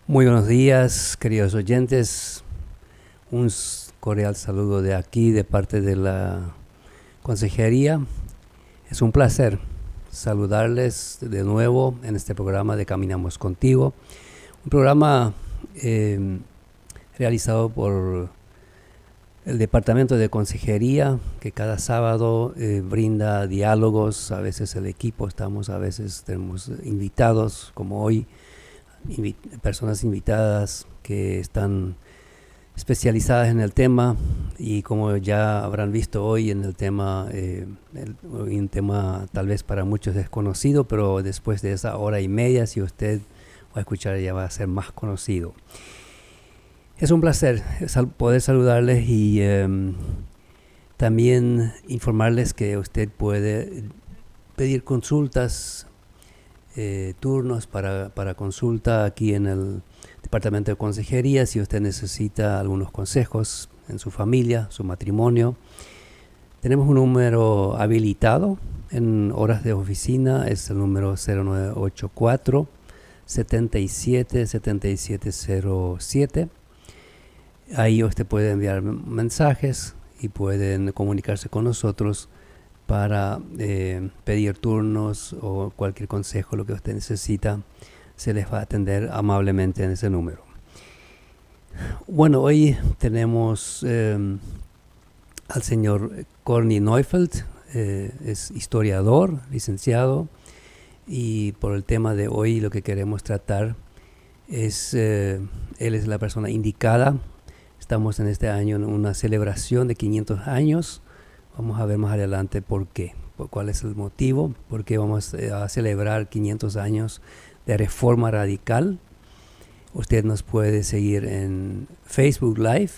Muy buenos días, queridos oyentes. Un cordial saludo de aquí, de parte de la Consejería. Es un placer saludarles de nuevo en este programa de Caminamos Contigo. Un programa realizado por el Departamento de Consejería, que cada sábado brinda diálogos. A veces el equipo estamos, a veces tenemos invitados, como hoy. Personas invitadas que están especializadas en el tema, y como ya habrán visto hoy en el tema, un tema tal vez para muchos desconocido, pero después de esa hora y media, si usted va a escuchar, ya va a ser más conocido. Es un placer poder saludarles y también informarles que usted puede pedir consultas, turnos para consulta aquí en el Departamento de Consejería. Si usted necesita algunos consejos en su familia, su matrimonio, tenemos un número habilitado en horas de oficina. Es el número 0984 77 7707. Ahí usted puede enviar mensajes y pueden comunicarse con nosotros para pedir turnos o cualquier consejo, lo que usted necesita. Se les va a atender amablemente en ese número. Bueno, hoy tenemos al señor Corny Neufeld. Es historiador, licenciado, y por el tema de hoy lo que queremos tratar es, él es la persona indicada. Estamos en este año en una celebración de 500 años. Vamos a ver más adelante por qué, cuál es el motivo, por qué vamos a celebrar 500 años de Reforma Radical. Usted nos puede seguir en Facebook Live,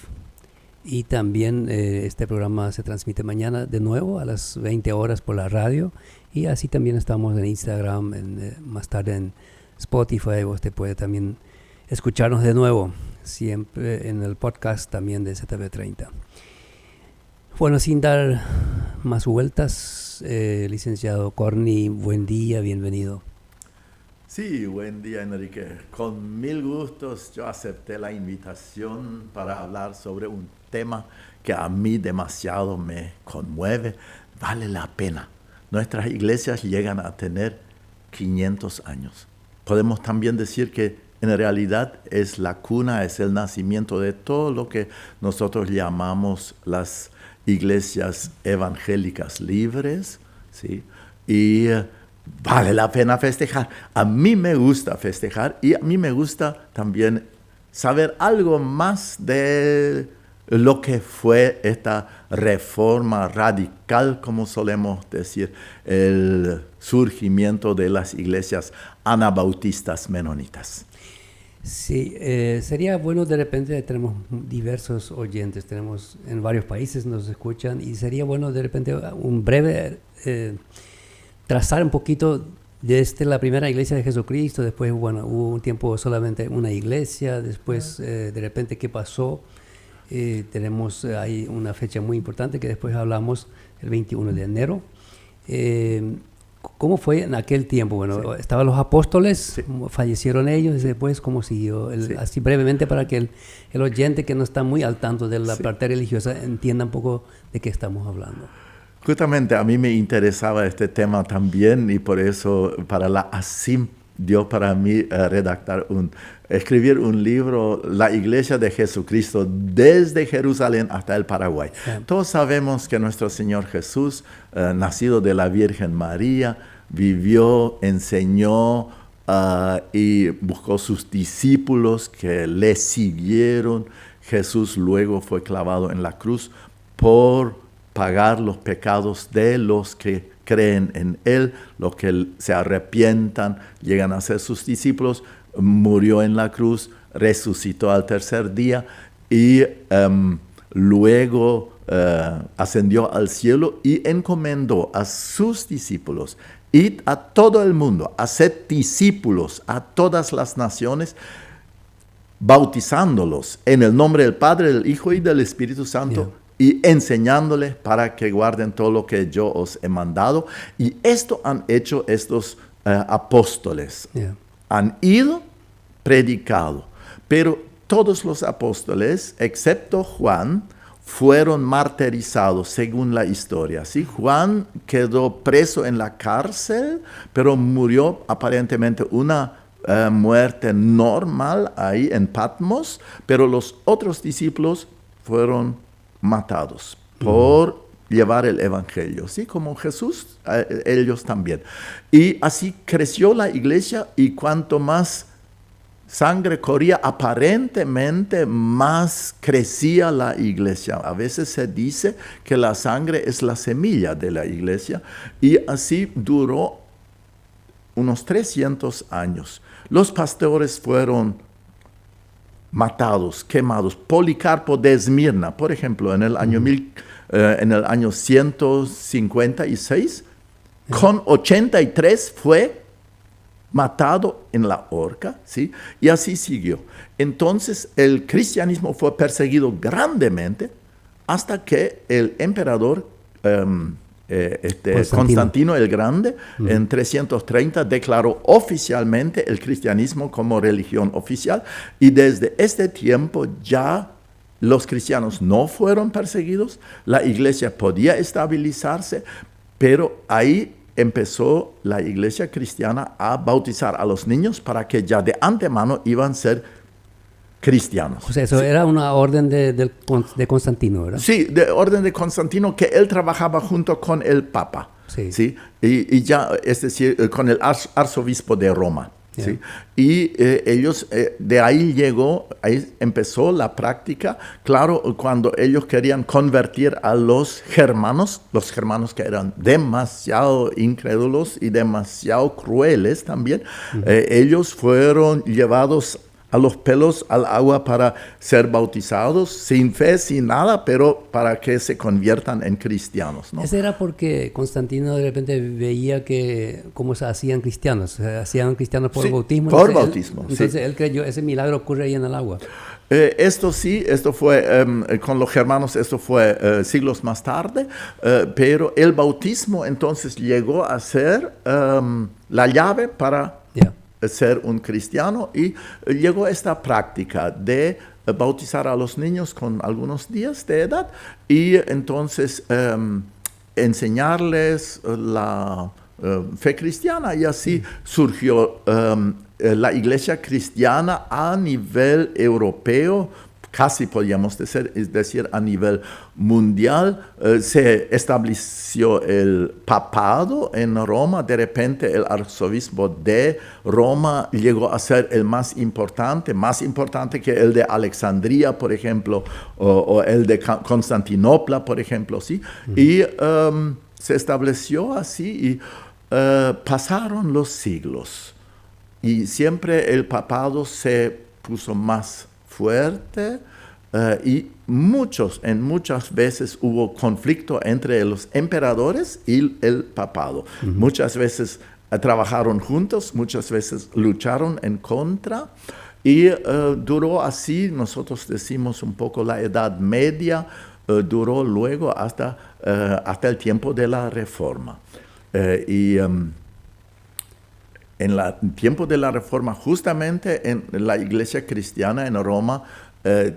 y también este programa se transmite mañana de nuevo a las 20 horas por la radio, y así también estamos en Instagram, más tarde en Spotify. Usted puede también escucharnos de nuevo, siempre en el podcast también de ZB30. Bueno, sin dar más vueltas, licenciado Corny, buen día, bienvenido. Sí, buen día, Enrique. Con mil gustos yo acepté la invitación para hablar sobre un tema que a mí demasiado me conmueve. Vale la pena. Nuestras iglesias llegan a tener 500 años. Podemos también decir que en realidad es la cuna, es el nacimiento de todo lo que nosotros llamamos las iglesias evangélicas libres, ¿sí? Y vale la pena festejar. A mí me gusta festejar, y a mí me gusta también saber algo más de lo que fue esta reforma radical, como solemos decir, el surgimiento de las iglesias anabautistas menonitas. Sí, sería bueno, de repente tenemos diversos oyentes, tenemos en varios países nos escuchan, y sería bueno de repente un breve trazar un poquito desde la primera iglesia de Jesucristo. Después, bueno, hubo un tiempo solamente una iglesia, después de repente qué pasó. Tenemos ahí una fecha muy importante que después hablamos, el 21 de enero. ¿Cómo fue en aquel tiempo? Bueno, sí, estaban los apóstoles, sí, fallecieron ellos, y después cómo siguió. Sí. Así brevemente, para que el oyente que no está muy al tanto de la sí, parte religiosa entienda un poco de qué estamos hablando. Justamente a mí me interesaba este tema también, y por eso para la ASIM dio para mí escribir un libro, La Iglesia de Jesucristo desde Jerusalén hasta el Paraguay. Sí. Todos sabemos que nuestro Señor Jesús, nacido de la Virgen María, vivió, enseñó y buscó sus discípulos que le siguieron. Jesús luego fue clavado en la cruz por pagar los pecados de los que creen en Él, los que se arrepientan, llegan a ser sus discípulos. Murió en la cruz, resucitó al tercer día, y luego ascendió al cielo y encomendó a sus discípulos y a todo el mundo, a ser discípulos a todas las naciones, bautizándolos en el nombre del Padre, del Hijo y del Espíritu Santo. Yeah. Y enseñándoles para que guarden todo lo que yo os he mandado. Y esto han hecho estos apóstoles. Yeah. Han ido, predicado. pero todos los apóstoles, excepto Juan, fueron martirizados según la historia. ¿Sí? Juan quedó preso en la cárcel, pero murió aparentemente una muerte normal ahí en Patmos, pero los otros discípulos fueron matados por llevar el evangelio, ¿sí? Como Jesús, ellos también. Y así creció la iglesia, y cuanto más sangre corría, aparentemente más crecía la iglesia. A veces se dice que la sangre es la semilla de la iglesia, y así duró unos 300 años. Los pastores fueron matados, quemados. Policarpo de Esmirna, por ejemplo, en el año 156, con 83 fue matado en la horca, ¿sí? Y así siguió. Entonces el cristianismo fue perseguido grandemente hasta que el emperador Constantino el Grande, en 330, declaró oficialmente el cristianismo como religión oficial, y desde este tiempo ya los cristianos no fueron perseguidos, la iglesia podía estabilizarse, pero ahí empezó la iglesia cristiana a bautizar a los niños para que ya de antemano iban a ser cristianos. O sea, eso era una orden de Constantino, ¿verdad? Sí, de orden de Constantino, que él trabajaba junto con el Papa, ¿sí? Y ya, es decir, con el arzobispo de Roma. Yeah. ¿Sí? Y ellos, de ahí empezó la práctica. Claro, cuando ellos querían convertir a los germanos que eran demasiado incrédulos y demasiado crueles también, ellos fueron llevados a los pelos al agua para ser bautizados, sin fe, sin nada, pero para que se conviertan en cristianos, ¿no? Eso era porque Constantino de repente veía que cómo se hacían cristianos, por bautismo. Por bautismo. Entonces él creyó, ese milagro ocurre ahí en el agua. Esto fue con los germanos, esto fue siglos más tarde, pero el bautismo entonces llegó a ser la llave para ser un cristiano, y llegó esta práctica de bautizar a los niños con algunos días de edad y entonces enseñarles la fe cristiana, y así surgió la iglesia cristiana a nivel europeo, casi podríamos decir a nivel mundial. Se estableció el papado en Roma. De repente el arzobispo de Roma llegó a ser el más importante que el de Alejandría, por ejemplo, o el de Constantinopla, por ejemplo, ¿sí? Y se estableció así, y pasaron los siglos, y siempre el papado se puso más fuerte, y muchas veces hubo conflicto entre los emperadores y el papado. Muchas veces trabajaron juntos, muchas veces lucharon en contra, y duró así, nosotros decimos un poco la Edad Media, duró luego hasta el tiempo de la Reforma. En el tiempo de la Reforma, justamente en la iglesia cristiana en Roma,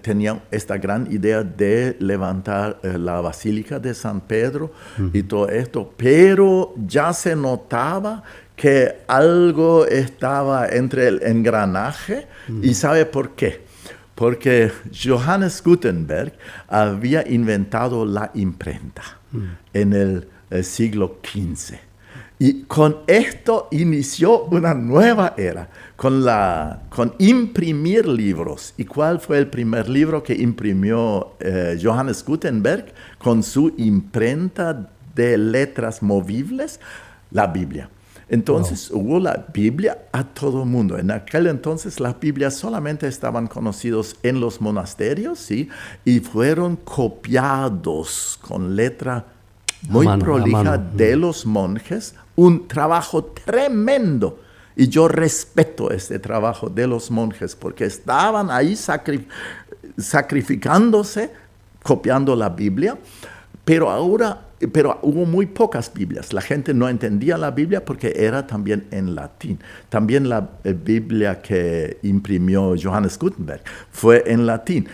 tenían esta gran idea de levantar la Basílica de San Pedro y todo esto, pero ya se notaba que algo estaba entre el engranaje, y ¿sabe por qué? Porque Johannes Gutenberg había inventado la imprenta en el siglo XV. Y con esto inició una nueva era, con imprimir libros. ¿Y cuál fue el primer libro que imprimió Johannes Gutenberg con su imprenta de letras movibles? La Biblia. Entonces hubo la Biblia a todo el mundo. En aquel entonces las Biblias solamente estaban conocidos en los monasterios, ¿sí? Y fueron copiados con letra muy prolija de los monjes, un trabajo tremendo. Y yo respeto este trabajo de los monjes, porque estaban ahí sacrificándose, copiando la Biblia. Pero ahora pero hubo muy pocas Biblias. La gente no entendía la Biblia porque era también en latín. También la Biblia que imprimió Johannes Gutenberg fue en latín.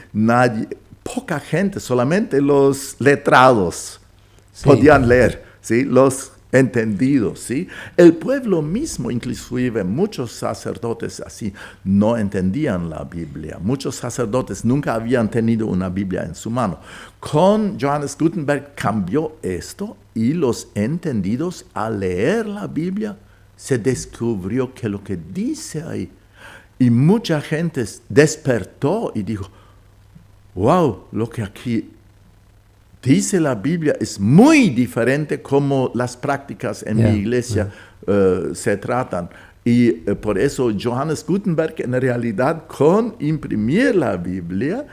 Poca gente, solamente los letrados podían leer, ¿sí? Los entendidos, ¿sí? El pueblo mismo, inclusive muchos sacerdotes así, no entendían la Biblia. Muchos sacerdotes nunca habían tenido una Biblia en su mano. Con Johannes Gutenberg cambió esto y los entendidos al leer la Biblia se descubrió que lo que dice ahí, y mucha gente despertó y dijo, wow, lo que aquí dice la Biblia es muy diferente como las prácticas en mi iglesia se tratan. Y por eso Johannes Gutenberg en realidad con imprimir la Biblia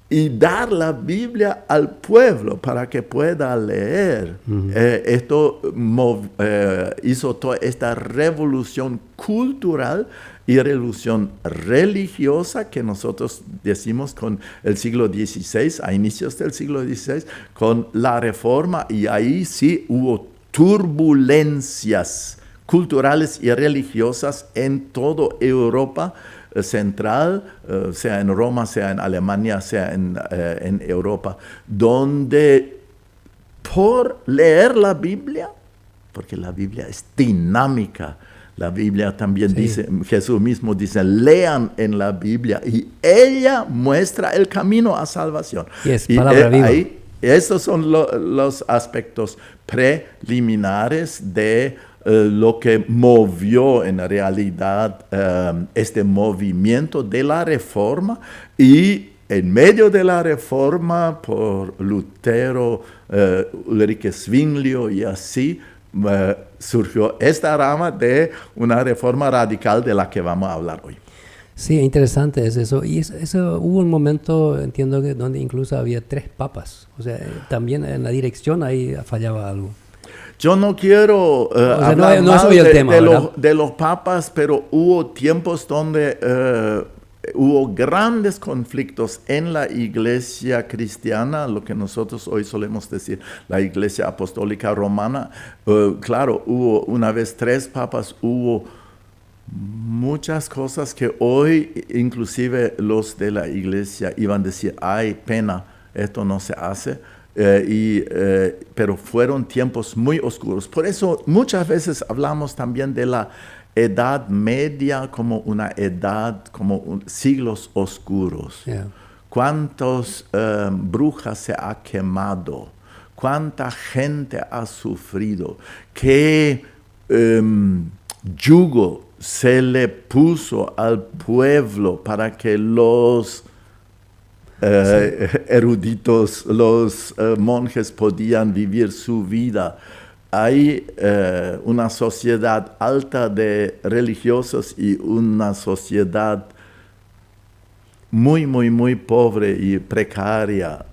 y dar la Biblia al pueblo para que pueda leer, esto hizo toda esta revolución cultural y revolución religiosa que nosotros decimos con el siglo XVI, a inicios del siglo XVI, con la Reforma, y ahí sí hubo turbulencias culturales y religiosas en toda Europa central, sea en Roma, sea en Alemania, sea en Europa, donde por leer la Biblia, porque la Biblia es dinámica, la Biblia también dice, Jesús mismo dice, lean en la Biblia y ella muestra el camino a salvación. Y palabra viva. Ahí, esos son los aspectos preliminares de lo que movió en realidad este movimiento de la Reforma, y en medio de la Reforma por Lutero, Ulrich Zwinglio y así, surgió esta rama de una reforma radical de la que vamos a hablar hoy. Sí, interesante es eso. Y eso hubo un momento, entiendo, que donde incluso había 3 papas. O sea, también en la dirección ahí fallaba algo. Yo no quiero hablar de los papas, pero hubo tiempos donde hubo grandes conflictos en la iglesia cristiana, lo que nosotros hoy solemos decir la iglesia apostólica romana. Claro, hubo una vez 3 papas, hubo muchas cosas que hoy inclusive los de la iglesia iban a decir, ay, pena, esto no se hace. Pero fueron tiempos muy oscuros. Por eso muchas veces hablamos también de la Edad Media como una edad, como siglos oscuros. ¿Cuántas brujas se ha quemado? ¿Cuánta gente ha sufrido? ¿Qué yugo se le puso al pueblo para que los eruditos, los monjes podían vivir su vida? Hay una sociedad alta de religiosos y una sociedad muy, muy, muy pobre y precaria.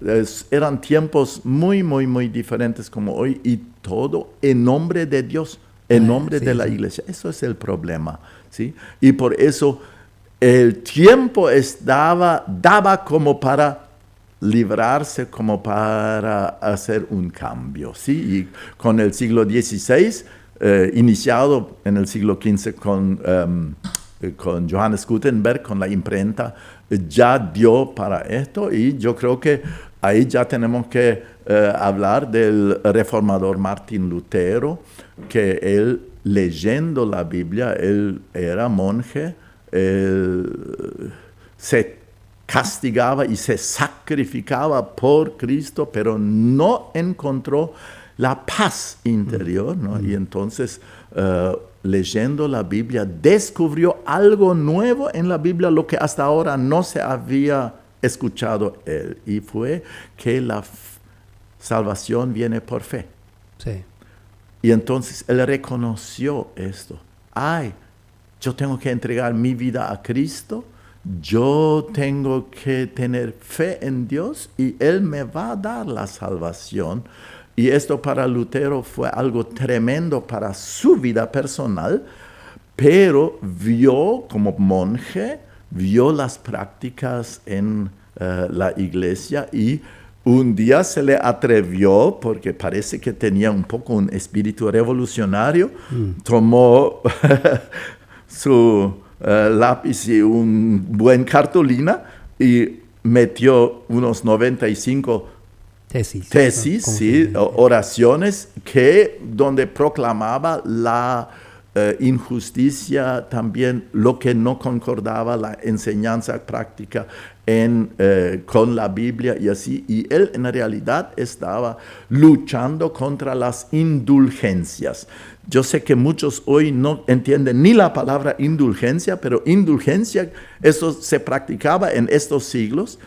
Eran tiempos muy, muy, muy diferentes como hoy, y todo en nombre de Dios, en nombre de la iglesia. Eso es el problema, ¿sí? Y por eso el tiempo daba como para librarse, como para hacer un cambio, ¿sí? Y con el siglo XVI, iniciado en el siglo XV con Johannes Gutenberg, con la imprenta, ya dio para esto, y yo creo que ahí ya tenemos que hablar del reformador Martín Lutero, que él, leyendo la Biblia, él era monje, se castigaba y se sacrificaba por Cristo, pero no encontró la paz interior, ¿no? Y entonces, leyendo la Biblia, descubrió algo nuevo en la Biblia, lo que hasta ahora no se había escuchado él, y fue que la salvación viene por fe. Sí. Y entonces él reconoció esto. Ay, yo tengo que entregar mi vida a Cristo, yo tengo que tener fe en Dios y Él me va a dar la salvación. Y esto para Lutero fue algo tremendo para su vida personal, pero vio como monje, vio las prácticas en la iglesia y un día se le atrevió, porque parece que tenía un poco un espíritu revolucionario, tomó su lápiz y un buen cartulina y metió unos 95 tesis, sí, oraciones donde proclamaba la injusticia, también lo que no concordaba, la enseñanza práctica con la Biblia y así. Y él en realidad estaba luchando contra las indulgencias. Yo sé que muchos hoy no entienden ni la palabra indulgencia, pero indulgencia, eso se practicaba en estos siglos.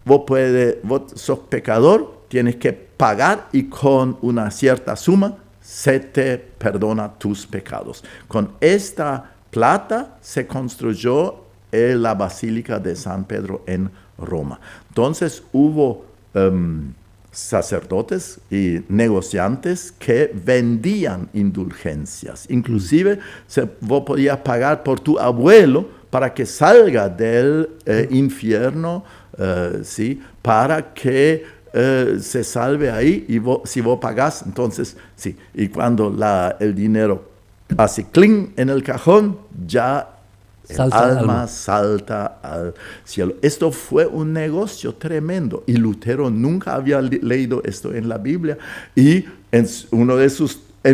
Vos sos pecador, tienes que pagar y con una cierta suma se te perdona tus pecados. Con esta plata se construyó la Basílica de San Pedro en Roma. Entonces hubo sacerdotes y negociantes que vendían indulgencias. Inclusive vos podías pagar por tu abuelo para que salga del infierno, ¿sí? Para que se salve ahí, y si vos pagás, entonces sí. Y cuando el dinero hace cling en el cajón, ya el alma salta al cielo. Esto fue un negocio tremendo, y Lutero nunca había leído esto en la Biblia, y en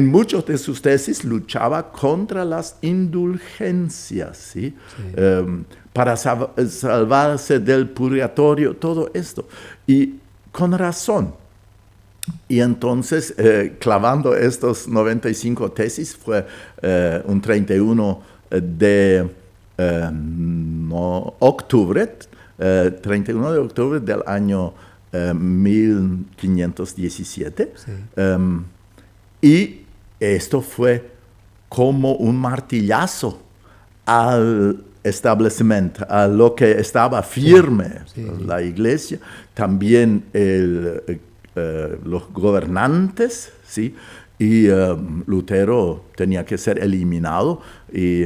muchos de sus tesis luchaba contra las indulgencias, ¿sí? Para salvarse del purgatorio, todo esto. Y con razón. Y entonces, clavando estos 95 tesis, fue un 31 de octubre, 31 de octubre del año 1517. Sí. Y esto fue como un martillazo al establecimiento, a lo que estaba firme, sí. La iglesia, también los gobernantes, ¿sí? Y Lutero tenía que ser eliminado, y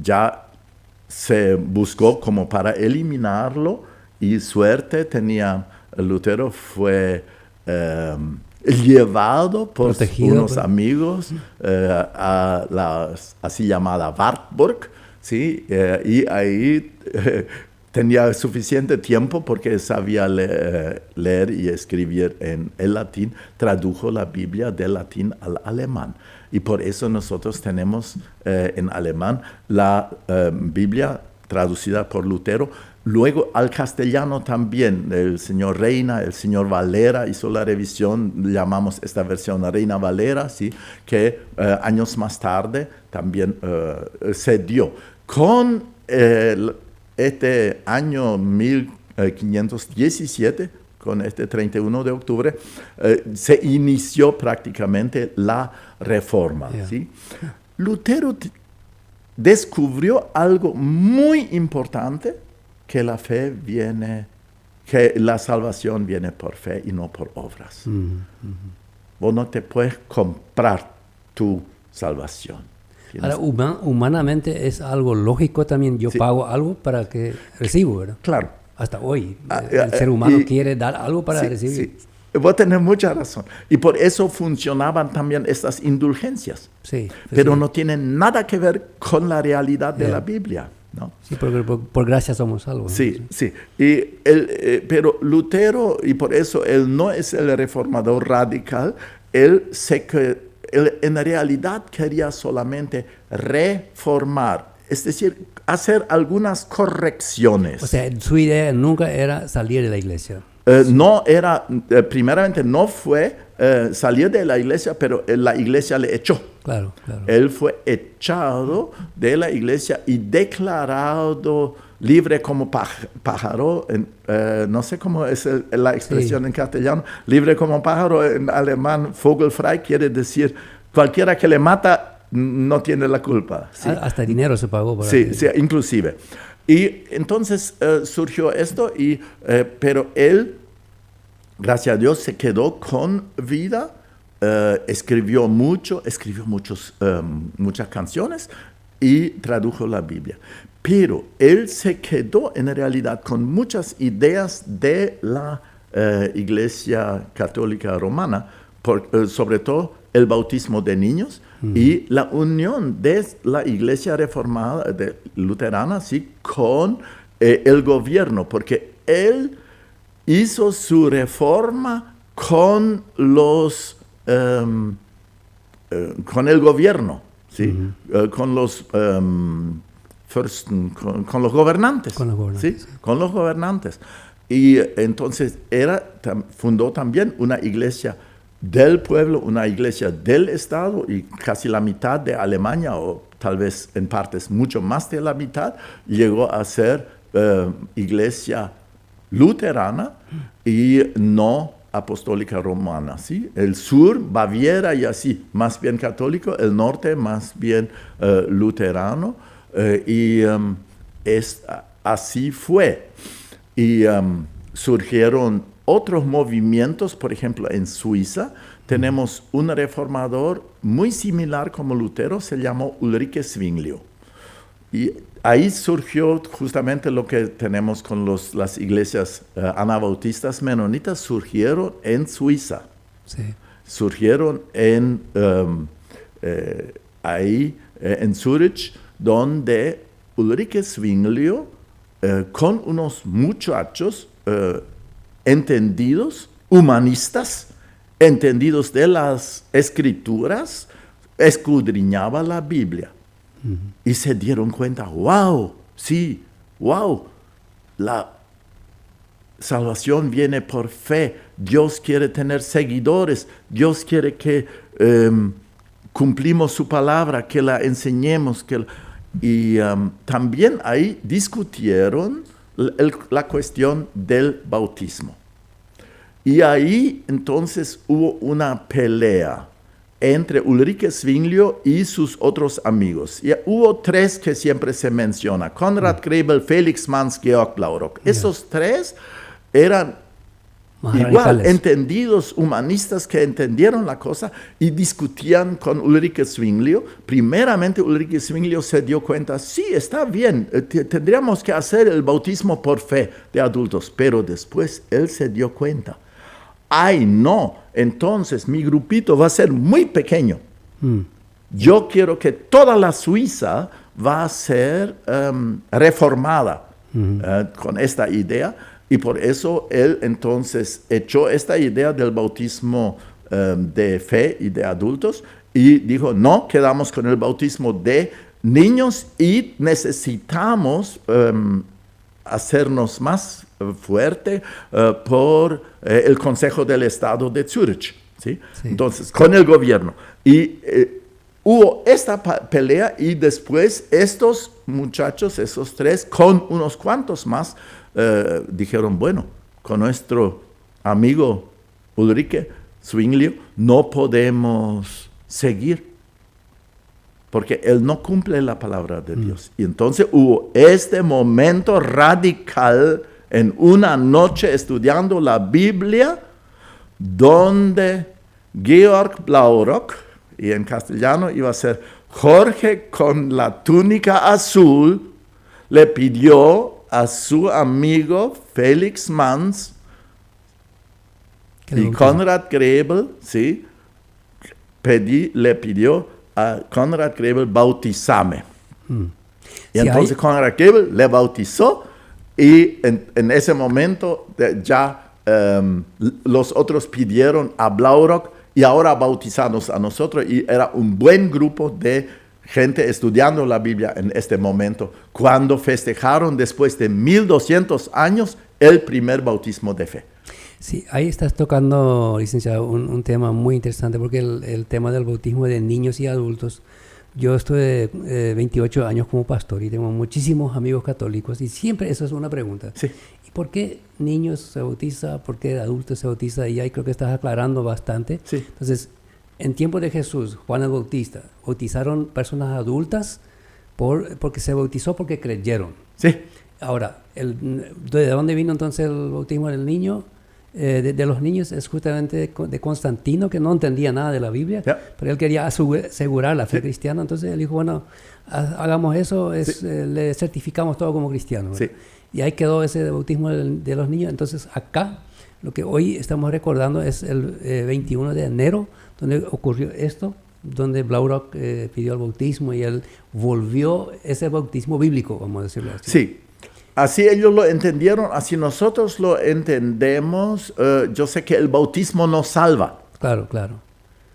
ya se buscó como para eliminarlo, y suerte tenía Lutero, fue llevado por unos amigos a la así llamada Wartburg, ¿sí? Y ahí tenía suficiente tiempo porque sabía leer y escribir en el latín, tradujo la Biblia del latín al alemán. Y por eso nosotros tenemos en alemán la Biblia traducida por Lutero. Luego al castellano también, el señor Reina, el señor Valera hizo la revisión, llamamos esta versión Reina Valera, ¿sí? Que años más tarde también se dio. Con este año 1517, con este 31 de octubre, se inició prácticamente la reforma. Yeah. ¿Sí? Lutero descubrió algo muy importante, que la salvación viene por fe y no por obras. Vos no te puedes comprar tu salvación. Ahora, humanamente es algo lógico también. Yo pago algo para que recibo, ¿verdad? Claro. Hasta hoy, el ser humano quiere dar algo para recibir. Sí. Vos tenés mucha razón. Y por eso funcionaban también estas indulgencias. Sí. Pero no tienen nada que ver con la realidad de la Biblia, ¿no? Sí, porque por gracia somos salvos. Sí, ¿no? Sí. Pero Lutero, y por eso él no es el reformador radical, él en realidad quería solamente reformar, es decir, hacer algunas correcciones. O sea, su idea nunca era salir de la iglesia. No era, primeramente no fue salir de la iglesia, pero la iglesia le echó. Claro. Él fue echado de la iglesia y declarado libre como pájaro. No sé cómo es la expresión en castellano. Libre como pájaro, en alemán, vogelfrei, quiere decir cualquiera que le mata no tiene la culpa. ¿Sí? Hasta dinero se pagó. Por sí, inclusive. Y entonces surgió esto, pero él, gracias a Dios, se quedó con vida, escribió muchas canciones y tradujo la Biblia. Pero él se quedó en realidad con muchas ideas de la Iglesia Católica Romana, sobre todo el bautismo de niños y la unión de la Iglesia Reformada Luterana, ¿sí?, con el gobierno, porque él hizo su reforma con los con el gobierno, ¿sí? Con los con los gobernantes. Con los gobernantes. ¿Sí? Con los gobernantes. Y entonces fundó también una iglesia del pueblo, una iglesia del Estado, y casi la mitad de Alemania, o tal vez en partes mucho más de la mitad, llegó a ser iglesia luterana y no apostólica romana, ¿sí? El sur, Baviera y así, más bien católico; el norte, más bien luterano, así fue. Y surgieron otros movimientos. Por ejemplo, en Suiza tenemos un reformador muy similar como Lutero, se llamó Ulrike Zwinglio. Y ahí surgió justamente lo que tenemos con las iglesias anabautistas menonitas, surgieron en Suiza. Sí. Surgieron ahí en Zurich, donde Ulrike Zwinglio, con unos muchachos entendidos, humanistas, entendidos de las escrituras, escudriñaba la Biblia. Y se dieron cuenta, wow, sí, wow, la salvación viene por fe. Dios quiere tener seguidores, Dios quiere que cumplimos su palabra, que la enseñemos. Y también ahí discutieron la cuestión del bautismo. Y ahí entonces hubo una pelea entre Ulrike Zwinglio y sus otros amigos. Y hubo tres que siempre se menciona: Konrad Grebel, Felix Manz, Georg Blaurock. Esos tres eran Más igual radicales. entendidos, humanistas que entendieron la cosa y discutían con Ulrike Zwinglio. Primeramente Ulrike Zwinglio se dio cuenta, sí, está bien, tendríamos que hacer el bautismo por fe de adultos, pero después él se dio cuenta, ay no, entonces mi grupito va a ser muy pequeño. Yo quiero que toda la Suiza va a ser reformada con esta idea. Y por eso él entonces echó esta idea del bautismo de fe y de adultos y dijo, no, quedamos con el bautismo de niños y necesitamos hacernos más fuerte por el Consejo del Estado de Zurich, ¿sí? Sí. Entonces, con el gobierno. Y hubo esta pelea y después estos muchachos, esos tres, con unos cuantos más, dijeron, bueno, con nuestro amigo Ulrike Zwinglio no podemos seguir porque él no cumple la palabra de Dios. Y entonces hubo este momento radical en una noche estudiando la Biblia donde Georg Blaurock, y en castellano iba a ser Jorge con la túnica azul, le pidió a su amigo Felix Manz y Konrad Grebel, ¿sí? Le pidió a Konrad Grebel, bautizame. Y entonces Konrad Grebel le bautizó y en ese momento ya los otros pidieron a Blaurock y ahora bautizarnos a nosotros, y era un buen grupo de gente estudiando la Biblia en este momento, cuando festejaron después de 1200 años el primer bautismo de fe. Sí, ahí estás tocando, licenciado, un tema muy interesante, porque el tema del bautismo de niños y adultos. Yo estuve 28 años como pastor y tengo muchísimos amigos católicos y siempre eso es una pregunta. Sí. ¿Y por qué niños se bautiza? ¿Por qué adultos se bautiza? Y ahí creo que estás aclarando bastante. Sí. Entonces, en tiempo de Jesús, Juan el Bautista, bautizaron personas adultas porque se bautizó porque creyeron. Sí. Ahora, ¿de dónde vino entonces el bautismo del niño? De los niños es justamente de Constantino, que no entendía nada de la Biblia, pero él quería asegurar la fe cristiana. Entonces él dijo, bueno, hagamos eso, le certificamos todo como cristiano. Sí. Y ahí quedó ese bautismo de los niños. Entonces acá lo que hoy estamos recordando es el 21 de enero, donde ocurrió esto, donde Blaurock pidió el bautismo y él volvió ese bautismo bíblico, vamos a decirlo así. Sí, así ellos lo entendieron, así nosotros lo entendemos. Yo sé que el bautismo no salva. Claro, claro.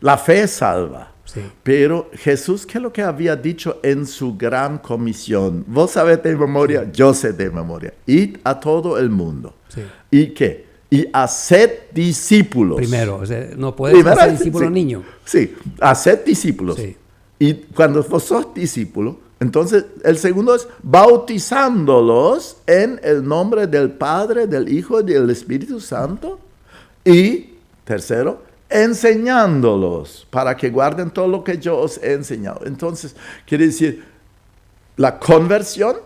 La fe salva. Sí. Pero Jesús, ¿qué es lo que había dicho en su gran comisión? Vos sabés de memoria, yo sé de memoria. Id a todo el mundo. Sí. ¿Y qué? Y haced discípulos. Primero, o sea, no puedes hacer discípulo niño. Sí, haced discípulos. Sí. Y cuando vos sos discípulo, entonces el segundo es bautizándolos en el nombre del Padre, del Hijo y del Espíritu Santo. Y tercero, enseñándolos para que guarden todo lo que yo os he enseñado. Entonces, quiere decir, la conversión,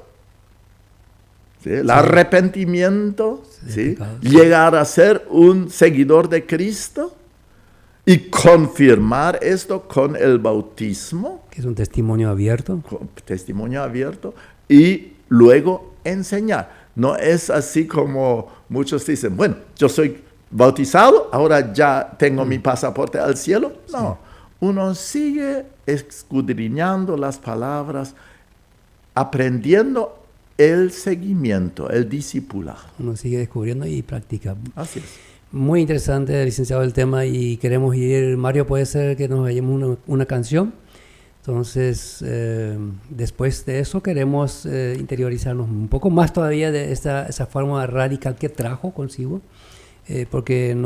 ¿sí? El arrepentimiento, ¿sí? Llegar a ser un seguidor de Cristo y confirmar esto con el bautismo. Que es un testimonio abierto. Testimonio abierto. Y luego enseñar. No es así como muchos dicen, bueno, yo soy bautizado, ahora ya tengo mi pasaporte al cielo. No, uno sigue escudriñando las palabras, aprendiendo el seguimiento, el discipulado. Uno sigue descubriendo y practica. Así es. Muy interesante, licenciado, el tema, y queremos ir, Mario, puede ser que nos vayamos una canción. Entonces, después de eso queremos interiorizarnos un poco más todavía de esa forma radical que trajo consigo. Porque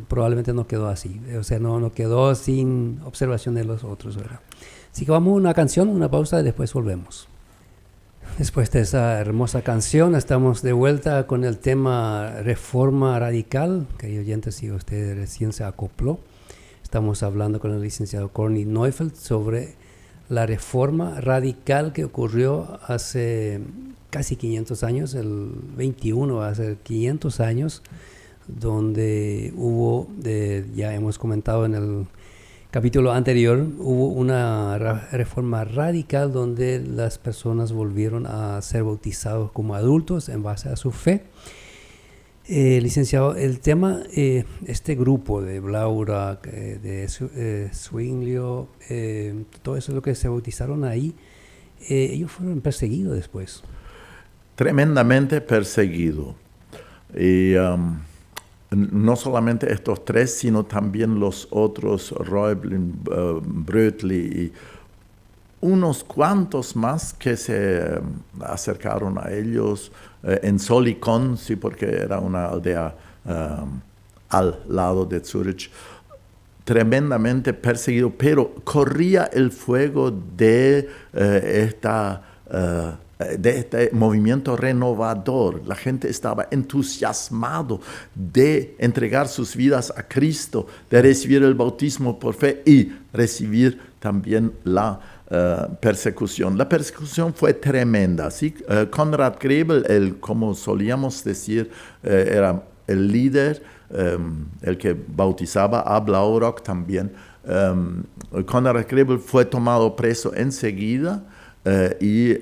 probablemente no quedó así, o sea, no quedó sin observación de los otros, ¿verdad? Así que vamos a una canción, una pausa y después volvemos. Después de esa hermosa canción, estamos de vuelta con el tema Reforma Radical, querido oyente, si usted recién se acopló. Estamos hablando con el licenciado Corny Neufeld sobre la reforma radical que ocurrió hace casi 500 años, el 21 va a ser 500 años, donde hubo, ya hemos comentado en el capítulo anterior, hubo una reforma radical donde las personas volvieron a ser bautizados como adultos en base a su fe. Licenciado, el tema, este grupo de Blaurock, de Zwinglio, todo eso lo que se bautizaron ahí, ellos fueron perseguidos después. Tremendamente perseguidos. Y no solamente estos tres, sino también los otros, Reublin, Brötli y unos cuantos más que se acercaron a ellos en Solikon, sí, porque era una aldea al lado de Zurich, tremendamente perseguido, pero corría el fuego de este movimiento renovador. La gente estaba entusiasmado de entregar sus vidas a Cristo, de recibir el bautismo por fe y recibir también la persecución. La persecución fue tremenda. ¿Sí? Konrad Grebel, como solíamos decir, era el líder, el que bautizaba a Blaurock también. Konrad Grebel fue tomado preso enseguida. Y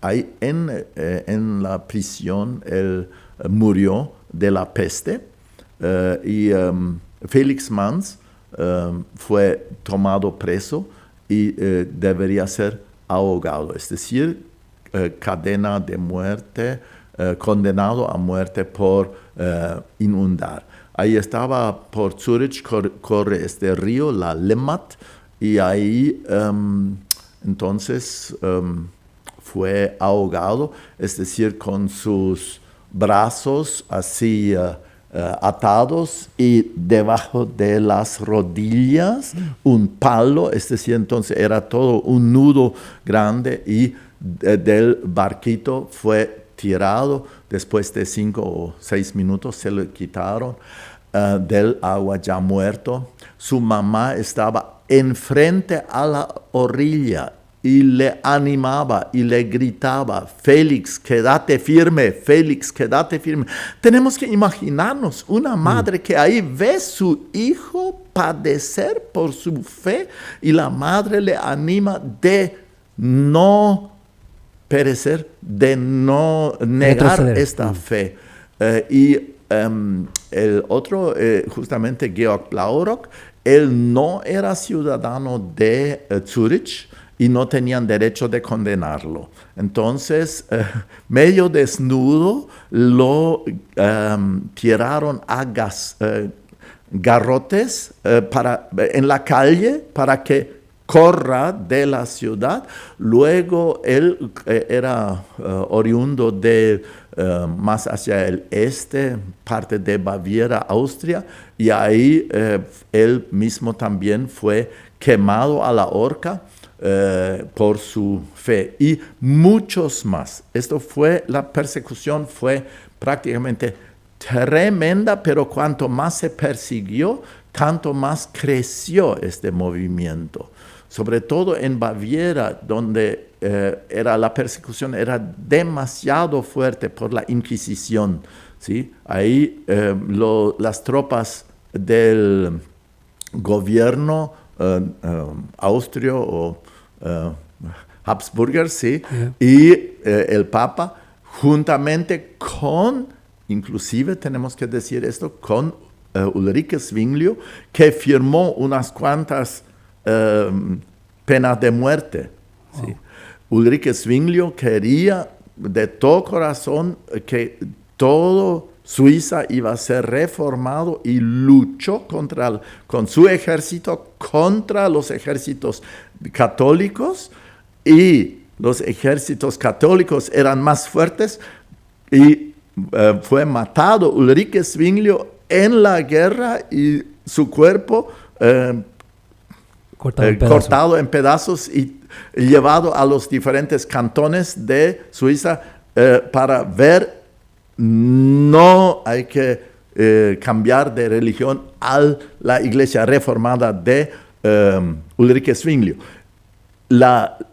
ahí en la prisión él murió de la peste y Felix Manz fue tomado preso y debería ser ahogado, es decir, cadena de muerte, condenado a muerte por inundar. Ahí estaba por Zurich, corre este río, la Limmat, y ahí entonces fue ahogado, es decir, con sus brazos así atados y debajo de las rodillas un palo, es decir, entonces era todo un nudo grande y del barquito fue tirado. Después de 5 o 6 minutos se lo quitaron del agua ya muerto. Su mamá estaba enfrente a la orilla y le animaba y le gritaba: Félix, quédate firme, Félix, quédate firme. Tenemos que imaginarnos una madre que ahí ve su hijo padecer por su fe y la madre le anima de no perecer, de no negar esta fe. Y el otro, justamente Georg Blaurock, él no era ciudadano de Zúrich y no tenían derecho de condenarlo. Entonces, medio desnudo, lo tiraron a garrotes en la calle para que corra de la ciudad. Luego él era oriundo de más hacia el este, parte de Baviera, Austria, y ahí él mismo también fue quemado a la horca por su fe. Y muchos más. La persecución fue prácticamente tremenda, pero cuanto más se persiguió, tanto más creció este movimiento. Sobre todo en Baviera, donde la persecución era demasiado fuerte por la Inquisición, ¿sí? Ahí las tropas del gobierno austrio o Habsburger, ¿sí? Y el Papa, juntamente con, inclusive tenemos que decir esto, con Ulrike Zwinglio, que firmó unas cuantas penas de muerte. ¿Sí? Ulrike Zwinglio quería de todo corazón que todo Suiza iba a ser reformado y luchó con su ejército contra los ejércitos católicos, y los ejércitos católicos eran más fuertes y fue matado Ulrike Zwinglio en la guerra y su cuerpo cortado en pedazos y llevado a los diferentes cantones de Suiza para ver, no hay que cambiar de religión a la iglesia reformada de Ulrike Zwinglio.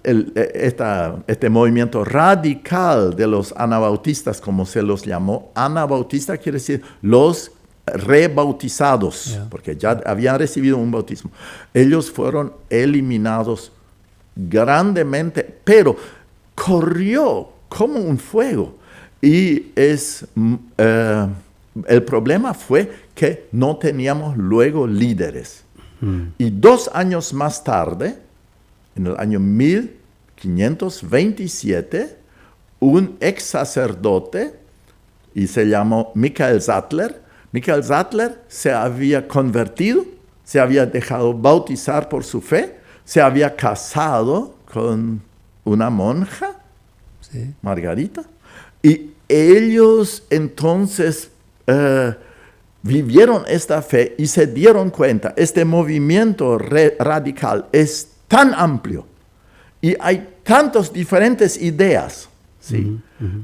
Este movimiento radical de los anabautistas, como se los llamó, anabautista quiere decir los rebautizados, porque ya habían recibido un bautismo. Ellos fueron eliminados grandemente, pero corrió como un fuego. Y el problema fue que no teníamos luego líderes. Y 2 años más tarde, en el año 1527, un ex sacerdote, y se llamó Michael Sattler. Michael Sattler se había convertido, se había dejado bautizar por su fe, se había casado con una monja, sí, Margarita, y ellos entonces vivieron esta fe y se dieron cuenta, este movimiento radical es tan amplio y hay tantas diferentes ideas, ¿sí?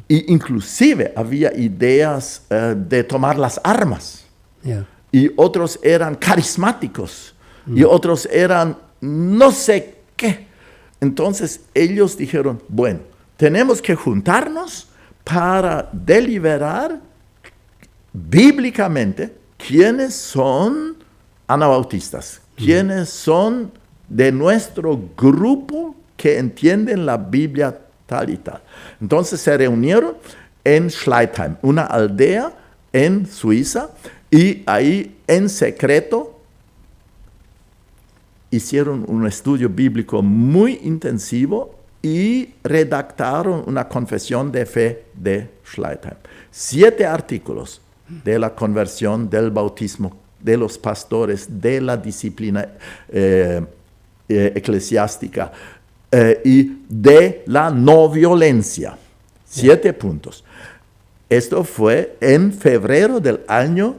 Y inclusive había ideas de tomar las armas, y otros eran carismáticos, y otros eran no sé qué. Entonces ellos dijeron, bueno, tenemos que juntarnos para deliberar bíblicamente quiénes son anabautistas, quiénes son de nuestro grupo que entienden la Biblia tal y tal. Entonces se reunieron en Schleitheim, una aldea en Suiza, y ahí en secreto hicieron un estudio bíblico muy intensivo y redactaron una confesión de fe de Schleitheim. 7 artículos de la conversión, del bautismo, de los pastores, de la disciplina eclesiástica y de la no violencia. 7 puntos. Esto fue en febrero del año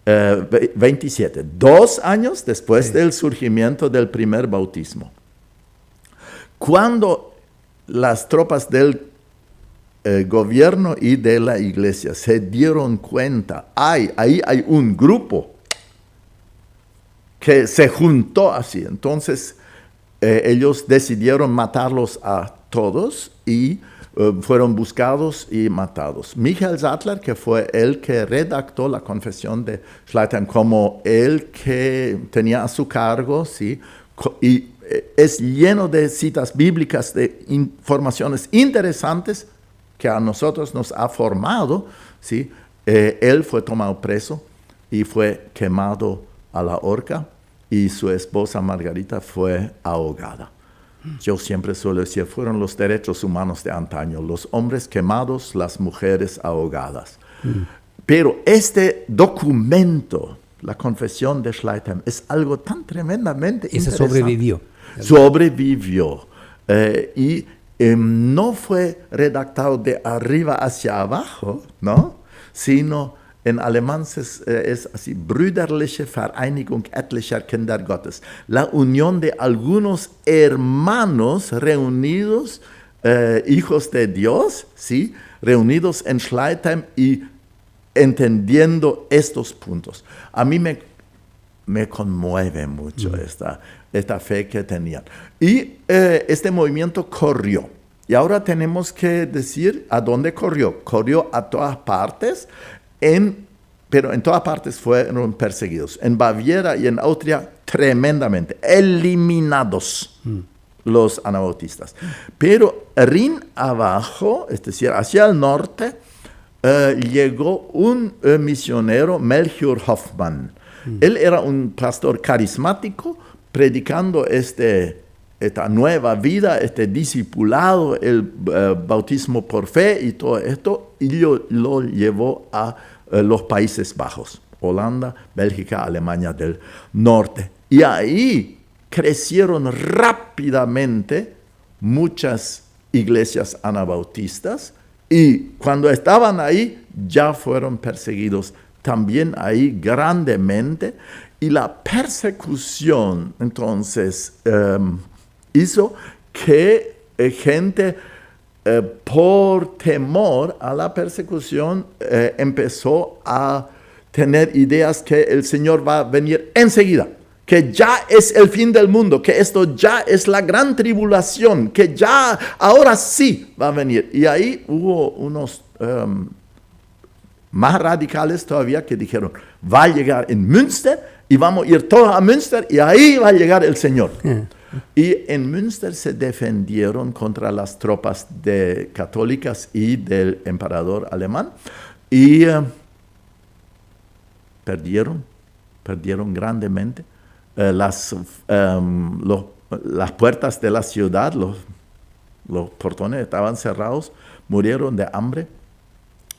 27, 2 años después del surgimiento del primer bautismo. Cuando las tropas del gobierno y de la iglesia se dieron cuenta, ahí hay un grupo que se juntó así, entonces ellos decidieron matarlos a todos y fueron buscados y matados. Michael Sattler, que fue el que redactó la confesión de Schleitheim, como el que tenía a su cargo, ¿sí? Y es lleno de citas bíblicas, de informaciones interesantes que a nosotros nos ha formado, ¿sí? él fue tomado preso y fue quemado a la horca, y su esposa Margarita fue ahogada. Yo siempre suelo decir, fueron los derechos humanos de antaño, los hombres quemados, las mujeres ahogadas. Pero este documento, la confesión de Schleitheim, es algo tan tremendamente interesante. Sobrevivió. Sobrevivió. Y no fue redactado de arriba hacia abajo, ¿no? Sino en alemán es así: Brüderliche Vereinigung etlicher Kinder Gottes. La unión de algunos hermanos reunidos, hijos de Dios, ¿sí? Reunidos en Schleitheim y entendiendo estos puntos. A mí me conmueve mucho esta fe que tenían. Y este movimiento corrió. Y ahora tenemos que decir a dónde corrió. Corrió a todas partes, pero en todas partes fueron perseguidos. En Baviera y en Austria, tremendamente. Eliminados los anabautistas. Pero Rin abajo, es decir, hacia el norte, llegó un misionero, Melchior Hoffmann. Él era un pastor carismático, predicando esta nueva vida, este discipulado, el bautismo por fe y todo esto, y lo llevó a los Países Bajos, Holanda, Bélgica, Alemania del Norte. Y ahí crecieron rápidamente muchas iglesias anabautistas, y cuando estaban ahí ya fueron perseguidos también ahí grandemente. Y la persecución entonces hizo que gente por temor a la persecución empezó a tener ideas que el Señor va a venir enseguida, que ya es el fin del mundo, que esto ya es la gran tribulación, que ya ahora sí va a venir. Y ahí hubo unos más radicales todavía que dijeron, va a llegar en Münster y vamos a ir todos a Münster y ahí va a llegar el Señor. Y en Münster se defendieron contra las tropas católicas y del emperador alemán, y perdieron grandemente. Las puertas de la ciudad, los portones estaban cerrados, murieron de hambre.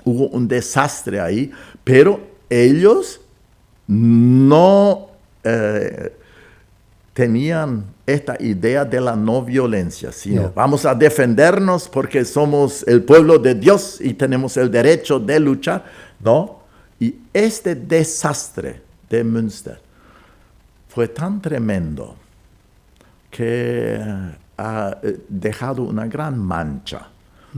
Hubo un desastre ahí, pero ellos no tenían esta idea de la no violencia, sino vamos a defendernos porque somos el pueblo de Dios y tenemos el derecho de luchar, ¿no? Y este desastre de Münster fue tan tremendo que ha dejado una gran mancha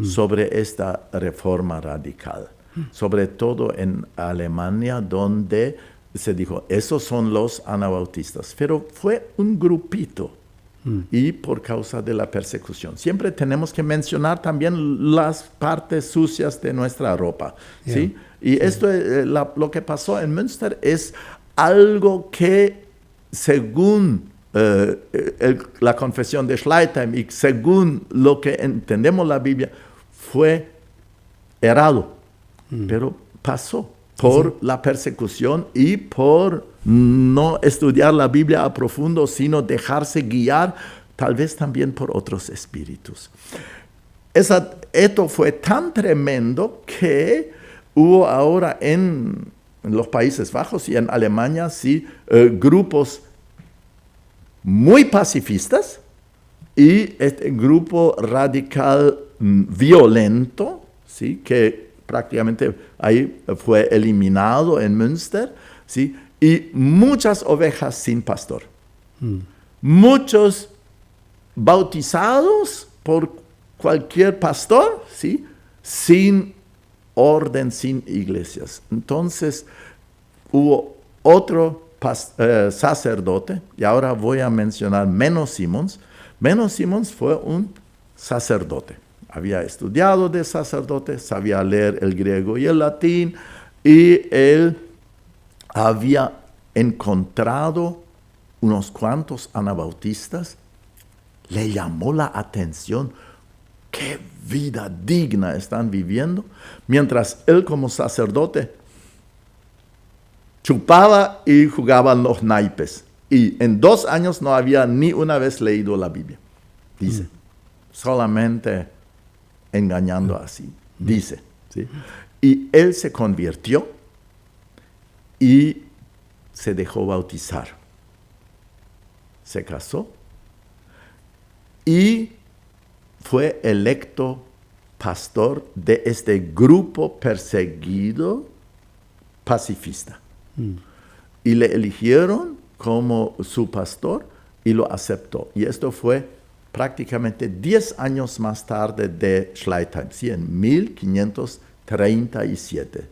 sobre esta reforma radical, sobre todo en Alemania, donde se dijo, esos son los anabautistas, pero fue un grupito, y por causa de la persecución. Siempre tenemos que mencionar también las partes sucias de nuestra ropa, ¿sí? Y esto, lo que pasó en Münster es algo que, según la confesión de Schleitheim y según lo que entendemos la Biblia, fue errado, pero pasó por la persecución y por no estudiar la Biblia a profundo, sino dejarse guiar tal vez también por otros espíritus. Esto fue tan tremendo que hubo ahora en los Países Bajos y en Alemania, sí, grupos muy pacifistas y este grupo radical violento, ¿sí? Que prácticamente ahí fue eliminado en Münster, ¿sí? Y muchas ovejas sin pastor. Muchos bautizados por cualquier pastor, ¿sí? Sin orden, sin iglesias. Entonces hubo otro sacerdote, y ahora voy a mencionar Menno Simons. Menno Simons fue un sacerdote. Había estudiado de sacerdote, sabía leer el griego y el latín, y él había encontrado unos cuantos anabautistas. Le llamó la atención qué vida digna están viviendo, mientras él como sacerdote chupaba y jugaban los naipes. Y en 2 años no había ni una vez leído la Biblia, dice. Solamente engañando así, dice. ¿Sí? Y él se convirtió y se dejó bautizar. Se casó y fue electo pastor de este grupo perseguido pacifista. Y le eligieron como su pastor y lo aceptó. Y esto fue prácticamente 10 años más tarde de Schleitheim, ¿sí? En 1537.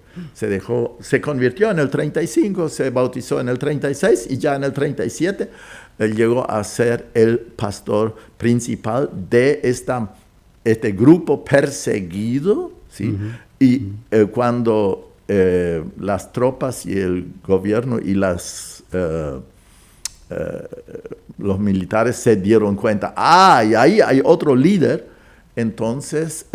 Se convirtió en el 35, se bautizó en el 36 y ya en el 37 él llegó a ser el pastor principal de este grupo perseguido, ¿sí? Y cuando las tropas y el gobierno y los militares se dieron cuenta, y ahí hay otro líder, entonces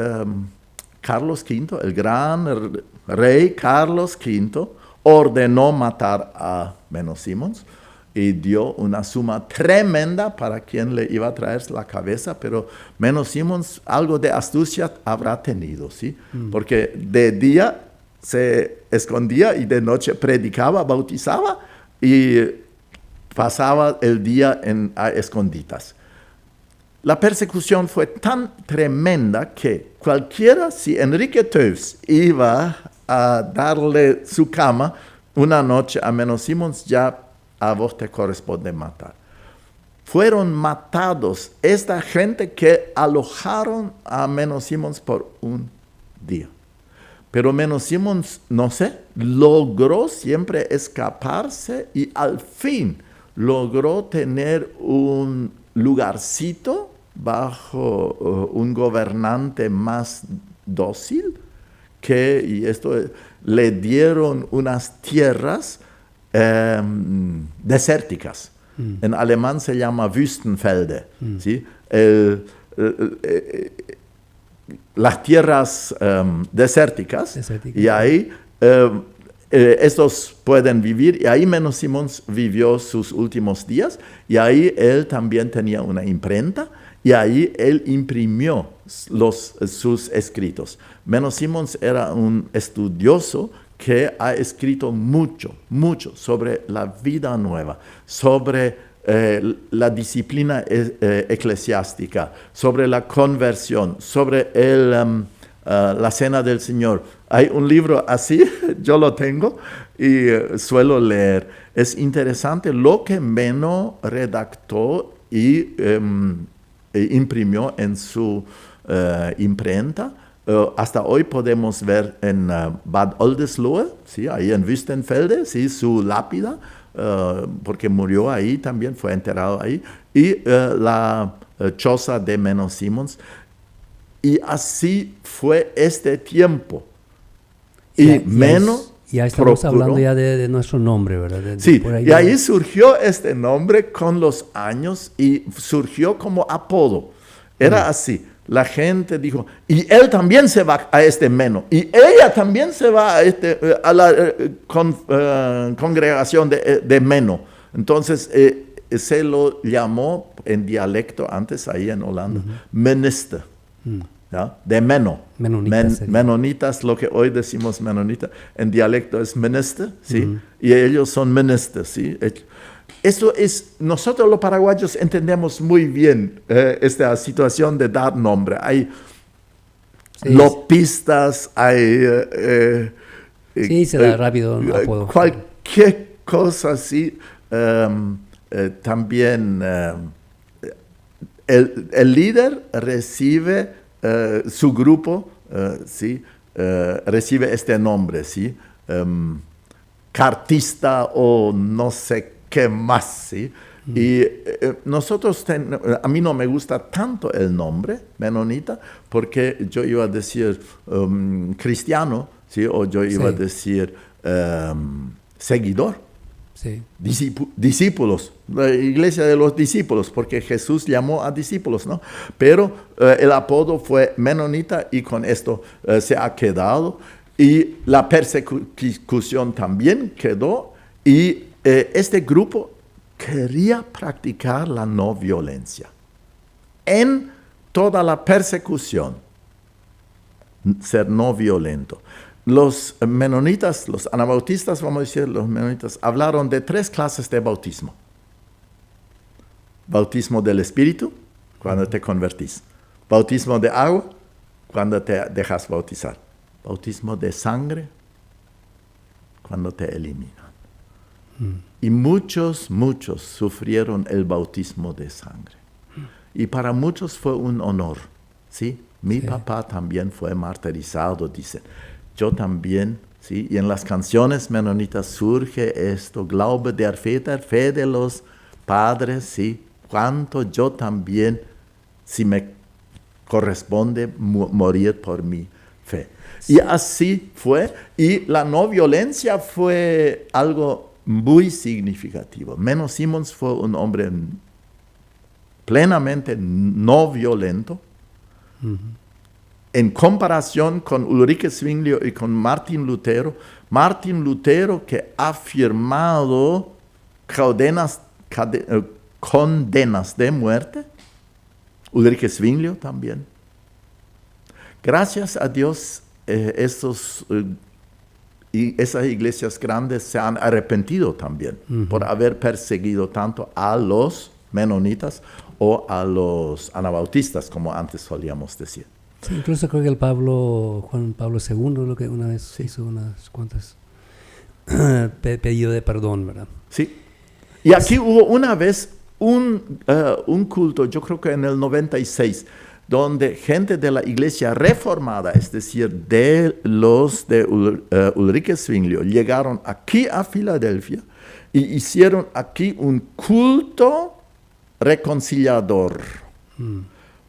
Carlos V, el gran rey Carlos V, ordenó matar a Menno Simons y dio una suma tremenda para quien le iba a traer la cabeza, pero Menno Simons algo de astucia habrá tenido, ¿sí? Porque de día se escondía y de noche predicaba, bautizaba y pasaba el día a esconditas. La persecución fue tan tremenda que cualquiera, si Enrique Teufs iba a darle su cama una noche a Menno Simons, ya a vos te corresponde matar. Fueron matados esta gente que alojaron a Menno Simons por un día. Pero Menno Simons, no sé, logró siempre escaparse y al fin logró tener un lugarcito bajo un gobernante más dócil, y esto le dieron unas tierras desérticas. En alemán se llama Wüstenfelde, ¿sí? Las tierras desérticas, y ahí estos pueden vivir, y ahí Menno Simons vivió sus últimos días, y ahí él también tenía una imprenta, y ahí él imprimió sus escritos. Menno Simons era un estudioso que ha escrito mucho sobre la vida nueva, sobre la disciplina eclesiástica, sobre la conversión, sobre la cena del Señor. Hay un libro así, yo lo tengo y suelo leer. Es interesante lo que Menno redactó y imprimió en su imprenta. Hasta hoy podemos ver en Bad Oldesloe, ¿sí? Ahí en Wüstenfelde, ¿sí? Su lápida, porque murió ahí también, fue enterrado ahí, y la choza de Menno Simons. Y así fue este tiempo. Y Menno ya estamos hablando ya de nuestro nombre, ¿verdad? Sí, y ahí surgió este nombre con los años y surgió como apodo. Era así. La gente dijo, y él también se va a este Menno, y ella también se va a la congregación de Menno. Entonces se lo llamó en dialecto antes, ahí en Holanda, Meniste, ¿ya? De Menno. Menonitas, lo que hoy decimos menonita, en dialecto es Meniste, ¿sí? Y ellos son Meniste, ¿sí? Eso es, nosotros los paraguayos entendemos muy bien esta situación de dar nombre. Hay lopistas, hay... se da rápido un apodo. Cualquier cosa así. También el líder recibe, su grupo, ¿sí? Recibe este nombre, ¿sí? Cartista o no sé qué más, ¿sí? Y nosotros, a mí no me gusta tanto el nombre menonita, porque yo iba a decir cristiano, ¿sí? O yo iba a decir seguidor, discípulos, la iglesia de los discípulos, porque Jesús llamó a discípulos, ¿no? Pero el apodo fue menonita y con esto se ha quedado. Y la persecución también quedó. Y este grupo quería practicar la no violencia en toda la persecución, ser no violento. Los menonitas, los anabautistas, vamos a decir, los menonitas, hablaron de 3 clases de bautismo. Bautismo del Espíritu, cuando te convertís. Bautismo de agua, cuando te dejas bautizar. Bautismo de sangre, cuando te eliminan. Y muchos sufrieron el bautismo de sangre. Y para muchos fue un honor, ¿sí? Mi papá también fue martirizado, dicen. Yo también, ¿sí? Y en las canciones menonitas surge esto, Glaube der Väter, fe de los padres, ¿sí? Cuánto yo también, si me corresponde morir por mi fe. Sí. Y así fue, y la no violencia fue algo muy significativo. Menno Simons fue un hombre plenamente no violento. En comparación con Ulrike Zwinglio y con Martin Lutero que ha firmado condenas de muerte, Ulrike Zwinglio también. Gracias a Dios, esas iglesias grandes se han arrepentido también por haber perseguido tanto a los menonitas o a los anabautistas, como antes solíamos decir. Sí, incluso creo que Juan Pablo II, lo que una vez hizo unas cuantas pedido de perdón, ¿verdad? Sí. Y aquí hubo una vez un culto, yo creo que en el 96, donde gente de la iglesia reformada, es decir, de los de Ulrike Zwinglio, llegaron aquí a Filadelfia y hicieron aquí un culto reconciliador,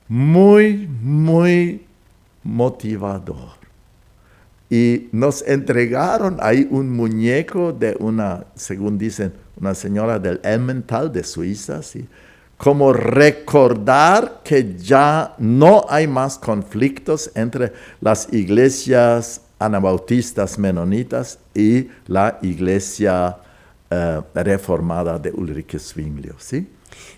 muy motivador. Y nos entregaron ahí un muñeco de según dicen, una señora del Emmental de Suiza, ¿sí? Como recordar que ya no hay más conflictos entre las iglesias anabautistas menonitas y la iglesia reformada de Ulrike Zwinglio, ¿sí?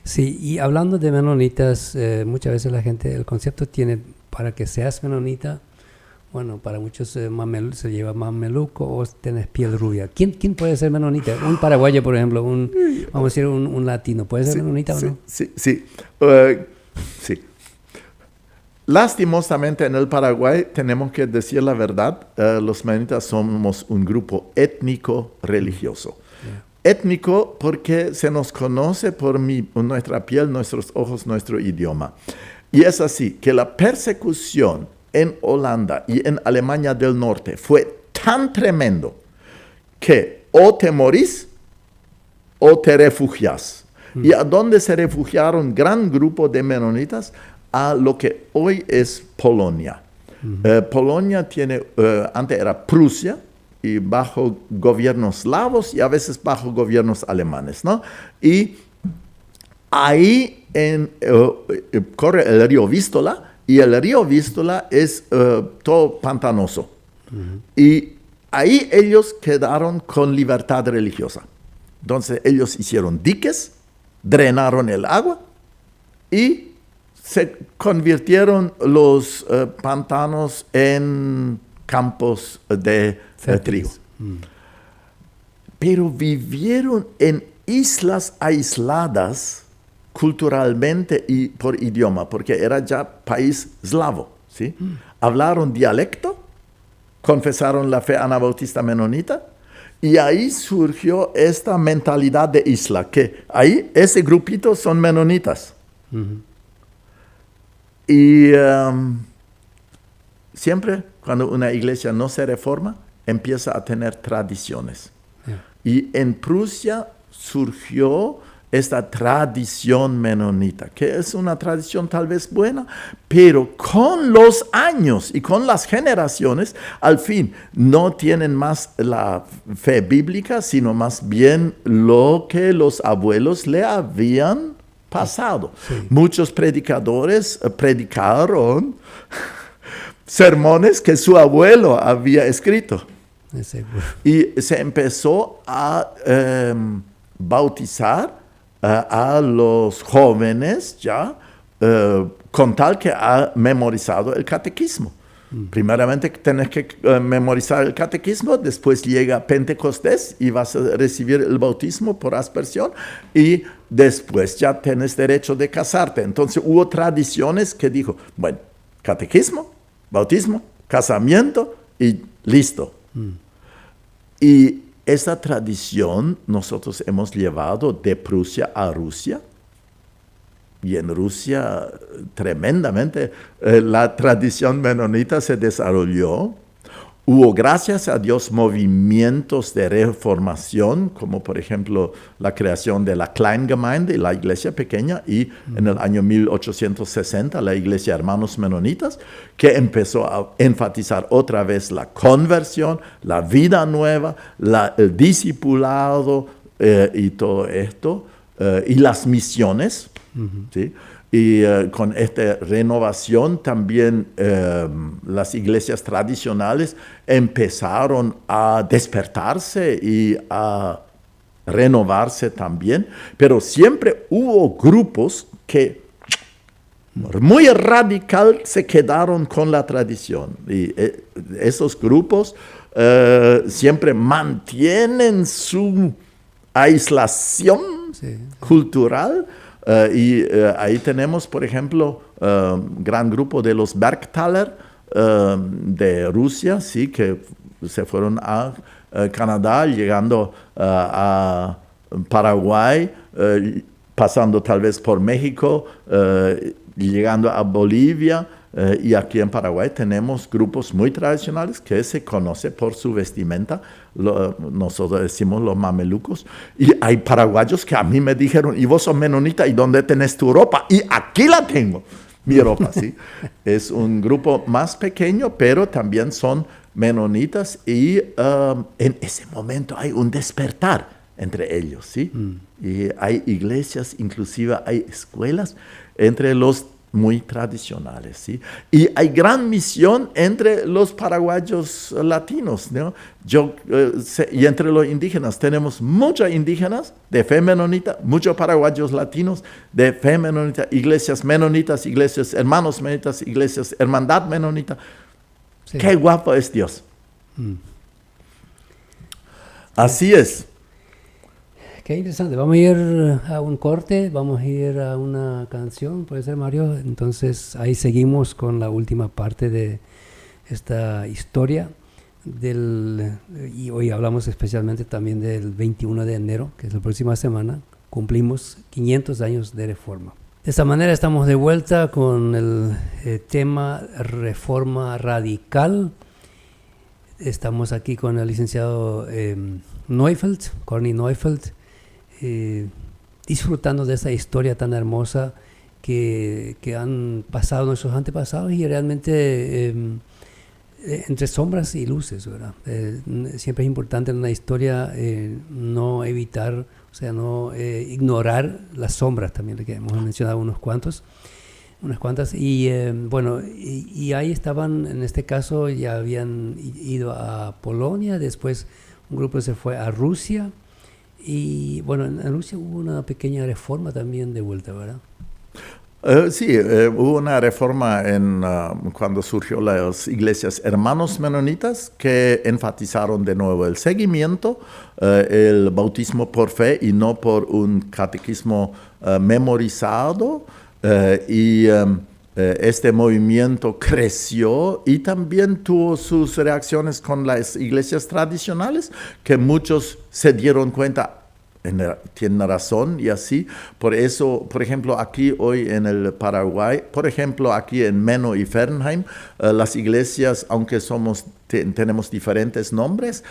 Sí, y hablando de menonitas, muchas veces la gente, el concepto tiene, para que seas menonita, bueno, para muchos se lleva mameluco o tienes piel rubia. ¿Quién puede ser menonita? Un paraguayo, por ejemplo, vamos a decir un latino, ¿puede ser menonita o no? Sí. Sí. Lastimosamente en el Paraguay tenemos que decir la verdad, los menonitas somos un grupo étnico religioso. Étnico porque se nos conoce por nuestra piel, nuestros ojos, nuestro idioma. Y es así que la persecución en Holanda y en Alemania del Norte fue tan tremendo que o te morís o te refugias. ¿Y a dónde se refugiaron gran grupo de menonitas? A lo que hoy es Polonia. Polonia antes era Prusia, y bajo gobiernos eslavos y a veces bajo gobiernos alemanes, ¿no? Y ahí corre el río Vístula, y el río Vístula es todo pantanoso. Y ahí ellos quedaron con libertad religiosa. Entonces ellos hicieron diques, drenaron el agua y se convirtieron los pantanos en campos de trigo. Pero vivieron en islas aisladas culturalmente y por idioma, porque era ya país eslavo, ¿sí? Hablaron dialecto, confesaron la fe anabautista menonita, y ahí surgió esta mentalidad de isla, que ahí ese grupito son menonitas. Y siempre cuando una iglesia no se reforma, empieza a tener tradiciones. Y en Prusia surgió esta tradición menonita, que es una tradición tal vez buena, pero con los años y con las generaciones, al fin, no tienen más la fe bíblica, sino más bien lo que los abuelos le habían pasado. Sí. Muchos predicadores predicaron sermones que su abuelo había escrito. Es seguro. Y se empezó a bautizar a los jóvenes ya con tal que ha memorizado el catequismo. Primeramente tienes que memorizar el catequismo, después llega Pentecostés y vas a recibir el bautismo por aspersión y después ya tienes derecho de casarte. Entonces hubo tradiciones que dijo, bueno, catequismo, bautismo, casamiento y listo. Y esa tradición nosotros hemos llevado de Prusia a Rusia. Y en Rusia tremendamente la tradición menonita se desarrolló. Hubo, gracias a Dios, movimientos de reformación, como por ejemplo la creación de la Kleingemeinde, la iglesia pequeña, y en el año 1860 la iglesia Hermanos Menonitas, que empezó a enfatizar otra vez la conversión, la vida nueva, el discipulado y todo esto, y las misiones. ¿Sí? Y con esta renovación también las iglesias tradicionales empezaron a despertarse y a renovarse también, pero siempre hubo grupos que muy radical se quedaron con la tradición. Y esos grupos siempre mantienen su aislación cultural. Ahí tenemos, por ejemplo, gran grupo de los Bergtaler de Rusia, sí, que se fueron a Canadá, llegando a Paraguay, pasando tal vez por México, llegando a Bolivia. Y aquí en Paraguay tenemos grupos muy tradicionales que se conocen por su vestimenta. Nosotros decimos los mamelucos. Y hay paraguayos que a mí me dijeron, ¿y vos sos menonita? ¿Y dónde tenés tu ropa? Y aquí la tengo, mi ropa, ¿sí? Es un grupo más pequeño, pero también son menonitas. Y en ese momento hay un despertar entre ellos, ¿sí? Y hay iglesias, inclusive hay escuelas entre los muy tradicionales, ¿sí? Y hay gran misión entre los paraguayos latinos, ¿no? Y entre los indígenas, tenemos muchos indígenas de fe menonita, muchos paraguayos latinos de fe menonita, iglesias menonitas, iglesias hermanos menonitas, iglesias hermandad menonita. Sí. ¡Qué guapo es Dios! Así es. Qué interesante. Vamos a ir a un corte, vamos a ir a una canción, ¿puede ser, Mario? Entonces ahí seguimos con la última parte de esta historia. Y hoy hablamos especialmente también del 21 de enero, que es la próxima semana. Cumplimos 500 años de Reforma. De esta manera estamos de vuelta con el tema Reforma Radical. Estamos aquí con el licenciado Neufeld, Corny Neufeld, disfrutando de esa historia tan hermosa que han pasado nuestros antepasados y realmente entre sombras y luces, ¿verdad? Siempre es importante en una historia no evitar, o sea, no ignorar las sombras también, que hemos mencionado unas cuantas. Y bueno, y ahí estaban, en este caso ya habían ido a Polonia, después un grupo se fue a Rusia. Y bueno, en Rusia hubo una pequeña reforma también de vuelta, ¿verdad? Sí, hubo una reforma cuando surgió las iglesias hermanos menonitas que enfatizaron de nuevo el seguimiento, el bautismo por fe y no por un catequismo memorizado. Este movimiento creció y también tuvo sus reacciones con las iglesias tradicionales, que muchos se dieron cuenta, tienen razón y así. Por eso, por ejemplo, aquí hoy en el Paraguay, por ejemplo, aquí en Meno y Fernheim, las iglesias, aunque tenemos diferentes nombres,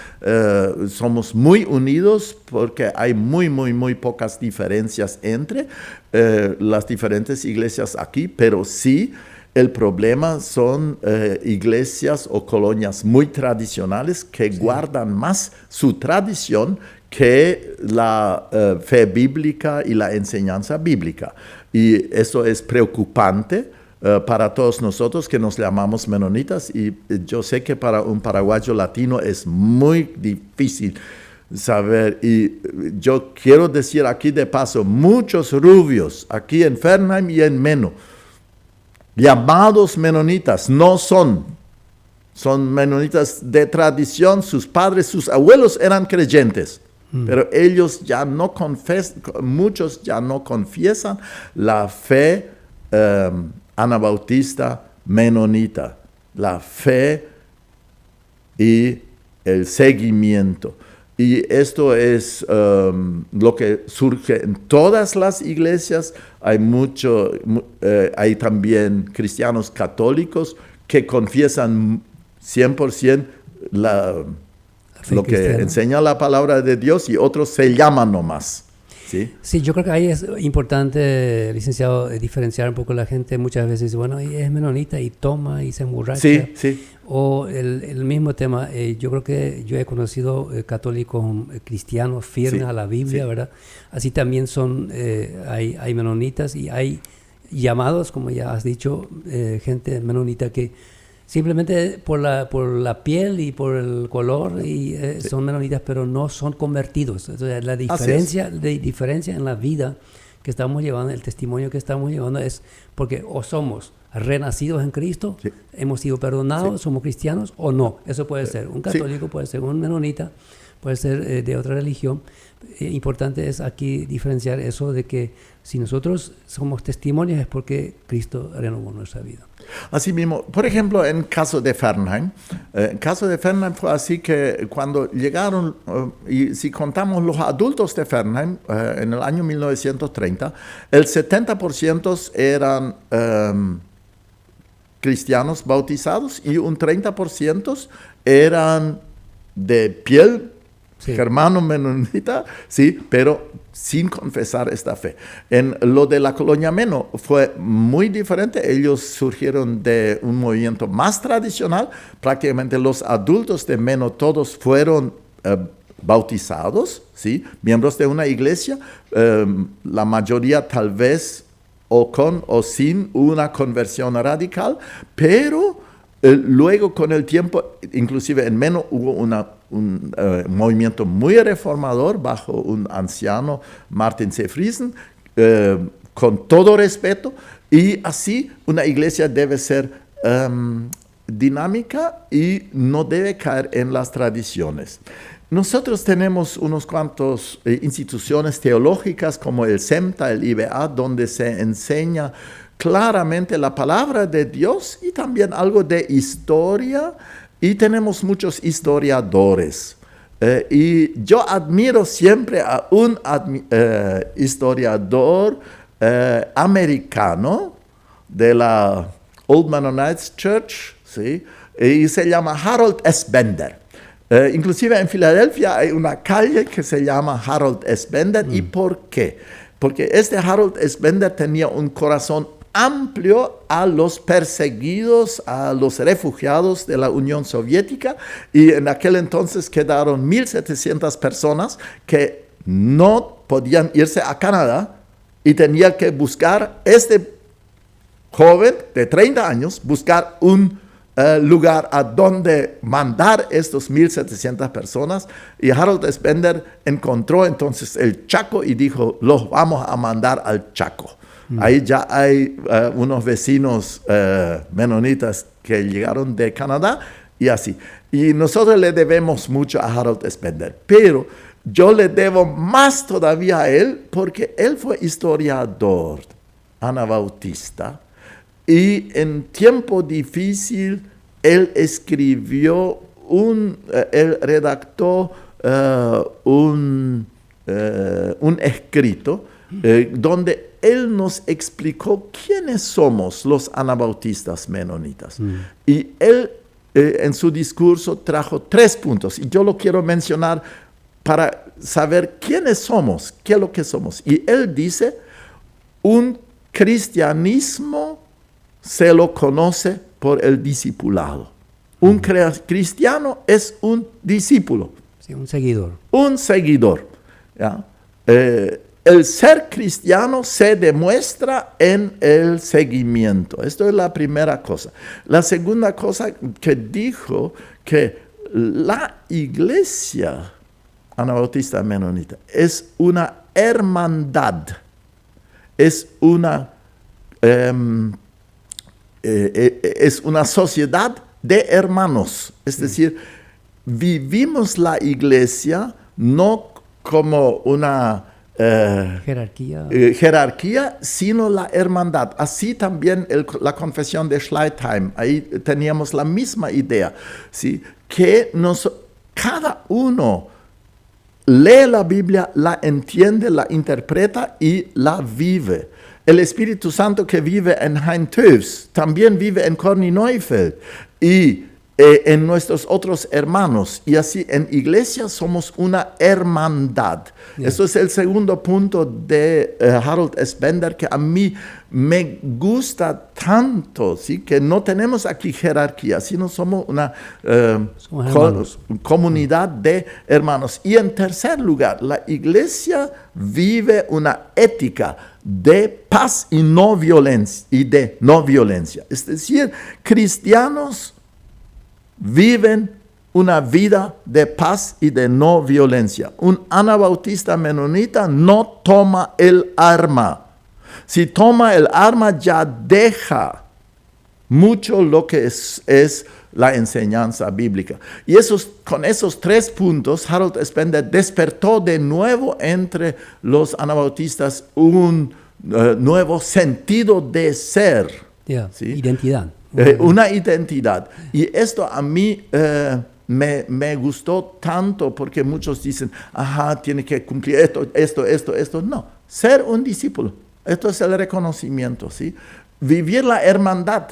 somos muy unidos porque hay muy pocas diferencias entre las diferentes iglesias aquí, pero sí el problema son iglesias o colonias muy tradicionales que guardan más su tradición que la fe bíblica y la enseñanza bíblica. Y eso es preocupante para todos nosotros que nos llamamos menonitas, y yo sé que para un paraguayo latino es muy difícil saber, y yo quiero decir aquí de paso, muchos rubios aquí en Fernheim y en Meno, llamados menonitas, no son menonitas de tradición, sus padres, sus abuelos eran creyentes. Pero ellos ya no muchos ya no confiesan la fe anabautista menonita, la fe y el seguimiento. Y esto es lo que surge en todas las iglesias. Hay también cristianos católicos que confiesan 100% lo que cristiana. enseña la palabra de Dios, y otros se llaman nomás. ¿Sí? Sí, yo creo que ahí es importante, licenciado, diferenciar un poco. La gente muchas veces dice, bueno, es menonita y toma y se emborracha. Sí, sí. O el mismo tema, yo creo que yo he conocido católicos cristianos firmes Sí, a la Biblia, sí. ¿verdad? Así también hay menonitas, y hay llamados, como ya has dicho, gente menonita que simplemente por la piel y por el color Sí. son menonitas, pero no son convertidos. Entonces, la diferencia en la vida que estamos llevando, el testimonio que estamos llevando, es porque o somos renacidos en Cristo, Sí. hemos sido perdonados, Sí. somos cristianos, o no. Eso puede ser un católico, puede ser un menonita, puede ser de otra religión. Importante es aquí diferenciar eso de que si nosotros somos testimonios es porque Cristo renovó nuestra vida. Así mismo, por ejemplo, en caso de Fernheim, fue así que cuando llegaron, y si contamos los adultos de Fernheim, en el año 1930, el 70% eran cristianos bautizados y un 30% eran de piel germano menonita, sí, pero sin confesar esta fe. En lo de la colonia Meno fue muy diferente. Ellos surgieron de un movimiento más tradicional. Prácticamente los adultos de Meno todos fueron bautizados, ¿sí? Miembros de una iglesia, la mayoría tal vez o con o sin una conversión radical, pero luego con el tiempo, inclusive en Meno hubo un movimiento muy reformador bajo un anciano, Martin C. Friesen, con todo respeto, y así una iglesia debe ser dinámica y no debe caer en las tradiciones. Nosotros tenemos unos cuantos instituciones teológicas como el SEMTA, el IBA, donde se enseña claramente la palabra de Dios y también algo de historia, y tenemos muchos historiadores. Y yo admiro siempre a un historiador americano de la Old Mennonite Church, ¿sí? Y se llama Harold S. Bender. Inclusive en Filadelfia hay una calle que se llama Harold S. Bender. ¿Y por qué? Porque este Harold S. Bender tenía un corazón amplio a los perseguidos, a los refugiados de la Unión Soviética, y en aquel entonces quedaron 1,700 personas que no podían irse a Canadá y tenía que buscar, este joven de 30 años, buscar un lugar a donde mandar estos 1,700 personas, y Harold S. Bender encontró entonces el Chaco y dijo, los vamos a mandar al Chaco. Ahí ya hay unos vecinos menonitas que llegaron de Canadá y así. Y nosotros le debemos mucho a Harold S. Bender, pero yo le debo más todavía a él porque él fue historiador anabautista, y en tiempo difícil él escribió él redactó un escrito donde él nos explicó quiénes somos los anabautistas menonitas. Y él en su discurso trajo 3 puntos, y yo lo quiero mencionar para saber quiénes somos, qué es lo que somos. Y él dice, un cristianismo se lo conoce por el discipulado. Un cristiano es un discípulo. Sí, un seguidor. Un seguidor. ¿Ya? el ser cristiano se demuestra en el seguimiento. Esto es la primera cosa. La segunda cosa que dijo, que la iglesia anabautista menonita es una hermandad, es una sociedad de hermanos. Es decir, vivimos la iglesia no como una jerarquía, sino la hermandad. Así también la confesión de Schleitheim, ahí teníamos la misma idea, ¿sí? Que cada uno lee la Biblia, la entiende, la interpreta y la vive. El Espíritu Santo que vive en Hain-Tövs también vive en Korny-Neufeld y en nuestros otros hermanos. Y así en iglesia somos una hermandad. Yeah. Eso es el segundo punto de Harold S. Bender, que a mí me gusta tanto, ¿sí? Que no tenemos aquí jerarquía, sino somos una comunidad de hermanos. Y en tercer lugar, la iglesia vive una ética de paz y de no violencia. Es decir, cristianos viven una vida de paz y de no violencia. Un anabautista menonita no toma el arma. Si toma el arma, ya deja mucho lo que es la enseñanza bíblica. Y con esos 3 puntos, Harold S. Bender despertó de nuevo entre los anabautistas un nuevo sentido de ser. Yeah, ¿sí? Identidad. Una identidad. Y esto a mí me gustó tanto, porque muchos dicen, tiene que cumplir esto. No, ser un discípulo. Esto es el reconocimiento, ¿sí? Vivir la hermandad.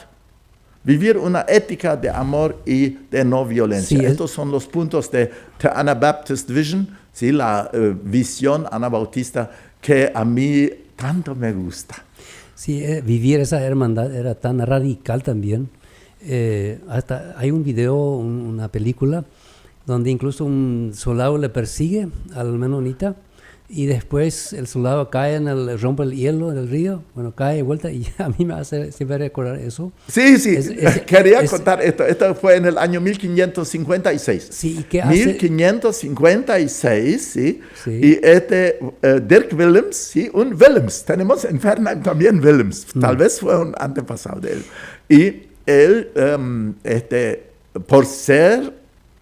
Vivir una ética de amor y de no violencia. Sí, estos son los puntos de The Anabaptist Vision, ¿sí? La visión anabautista que a mí tanto me gusta. Sí, vivir esa hermandad era tan radical también. Hasta hay un video, una película, donde incluso un soldado le persigue al menonita y después el soldado cae rompe el hielo del río, cae de vuelta, y a mí me hace siempre recordar eso. Sí, quería contar esto. Esto fue en el año 1556. Sí, ¿qué hace? 1556, sí. Y Dirk Willems, sí, un Willems. Tenemos en Fernand también Willems. Tal vez fue un antepasado de él. Y él, por ser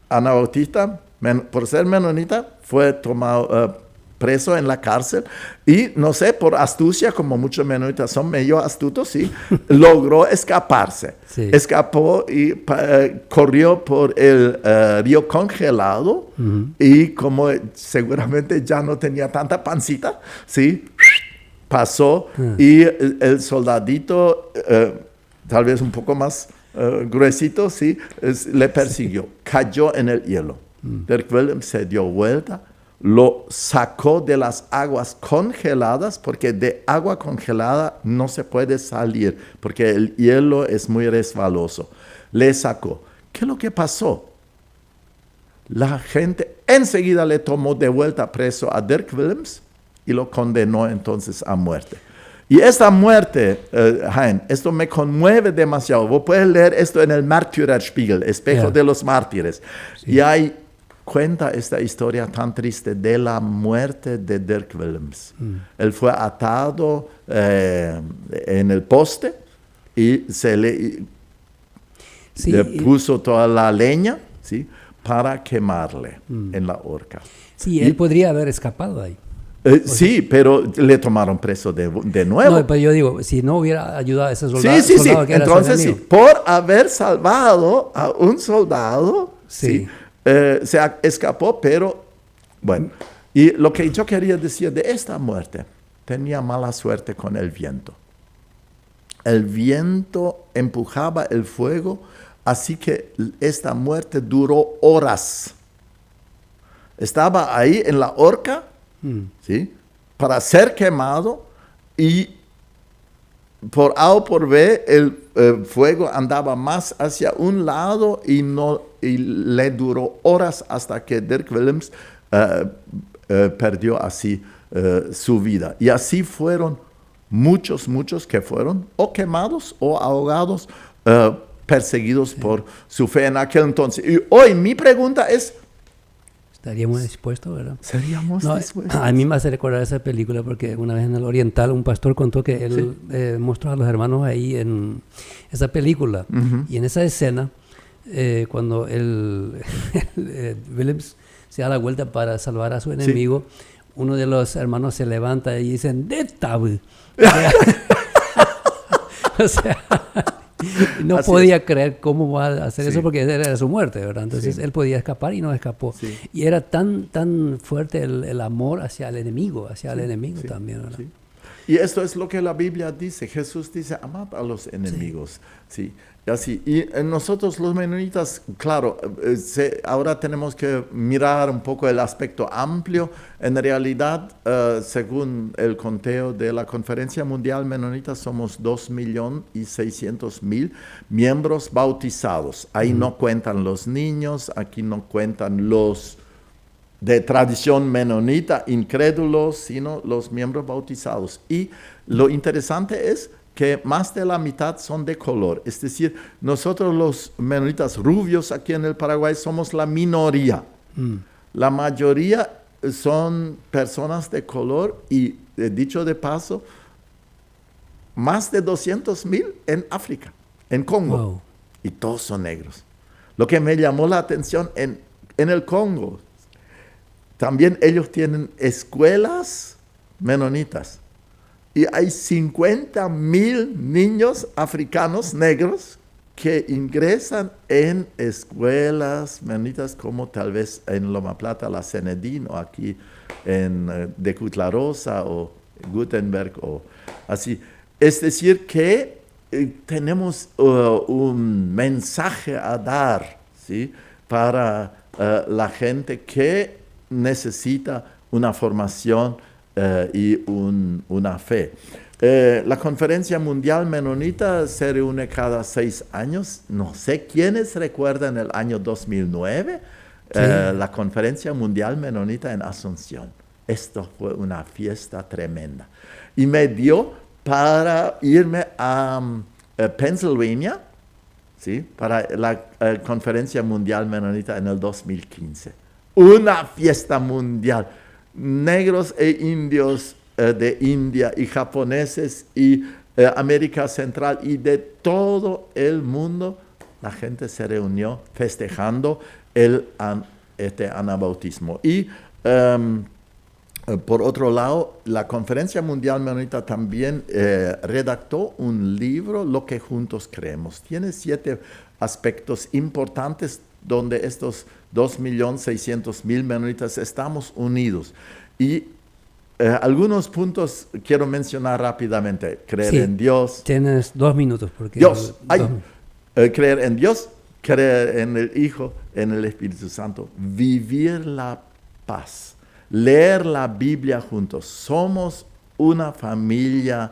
anabautista, por ser menonita, fue tomado preso en la cárcel y, no sé, por astucia, como muchos menonitas son medio astutos, sí, logró escaparse. Sí. Escapó y corrió por el río congelado, y como seguramente ya no tenía tanta pancita, sí, pasó, y el soldadito, tal vez un poco más gruesito, sí, le persiguió, cayó en el hielo. Dirk Willems se dio vuelta, lo sacó de las aguas congeladas, porque de agua congelada no se puede salir, porque el hielo es muy resbaloso. Le sacó. ¿Qué es lo que pasó? La gente enseguida le tomó de vuelta preso a Dirk Willems y lo condenó entonces a muerte. Y esta muerte, Hein, esto me conmueve demasiado. Vos puedes leer esto en el Märtyrerspiegel, Espejo de los Mártires. Sí. Y hay cuenta esta historia tan triste de la muerte de Dirk Willems. Él fue atado en el poste y se le puso toda la leña, ¿sí? Para quemarle en la horca. Sí, él podría haber escapado ahí. Sí, pero le tomaron preso de nuevo. No, pero yo digo, si no hubiera ayudado a ese soldado. Sí. Que entonces, sí, por haber salvado a un soldado, sí, se escapó, pero bueno. Y lo que yo quería decir de esta muerte, tenía mala suerte con el viento. El viento empujaba el fuego, así que esta muerte duró horas. Estaba ahí en la horca, ¿sí? Para ser quemado, y por A o por B el fuego andaba más hacia un lado y le duró horas hasta que Dirk Willems perdió así su vida. Y así fueron muchos que fueron o quemados o ahogados, perseguidos por su fe en aquel entonces. Y hoy mi pregunta es, estaríamos dispuestos, ¿verdad? ¿seríamos dispuestos? A mí me hace recordar esa película porque una vez en el Oriental un pastor contó que él mostró a los hermanos ahí en esa película. Y en esa escena, cuando Williams se da la vuelta para salvar a su enemigo, uno de los hermanos se levanta y dicen, ¡Detab! O sea, no Así podía creer cómo va a hacer eso porque era su muerte, ¿verdad? Entonces él podía escapar y no escapó. Sí. Y era tan fuerte el amor hacia el enemigo, también, ¿verdad? Sí. Y esto es lo que la Biblia dice. Jesús dice, amad a los enemigos. Sí. Y así. Y nosotros los menonitas, claro, ahora tenemos que mirar un poco el aspecto amplio. En realidad, según el conteo de la Conferencia Mundial Menonita, somos 2.600.000 miembros bautizados. Ahí no cuentan los niños, aquí no cuentan los de tradición menonita, incrédulos, sino los miembros bautizados. Y lo interesante es que más de la mitad son de color. Es decir, nosotros los menonitas rubios aquí en el Paraguay somos la minoría. La mayoría son personas de color y, dicho de paso, más de 200.000 en África, en Congo. Wow. Y todos son negros. Lo que me llamó la atención en el Congo, también ellos tienen escuelas menonitas. Y hay 50.000 niños africanos negros que ingresan en escuelas menonitas como tal vez en Loma Plata, la Cenedín, o aquí en de Cutlarosa o Gutenberg o así. Es decir que tenemos un mensaje a dar, ¿sí?, para la gente que necesita una formación y una fe. La Conferencia Mundial Menonita se reúne cada 6 años. No sé quiénes recuerdan el año 2009, la Conferencia Mundial Menonita en Asunción. Esto fue una fiesta tremenda. Y me dio para irme a Pennsylvania, ¿sí?, para la Conferencia Mundial Menonita en el 2015. Una fiesta mundial. Negros e indios de India y japoneses y América Central y de todo el mundo, la gente se reunió festejando este anabautismo. Y por otro lado, la Conferencia Mundial Menonita también redactó un libro, Lo que juntos creemos. Tiene 7 aspectos importantes donde estos 2.600.000 menonitas estamos unidos. Y algunos puntos quiero mencionar rápidamente. Creer en Dios. Tienes 2 minutos. Porque Dios. Creer en Dios, creer en el Hijo, en el Espíritu Santo. Vivir la paz. Leer la Biblia juntos. Somos una familia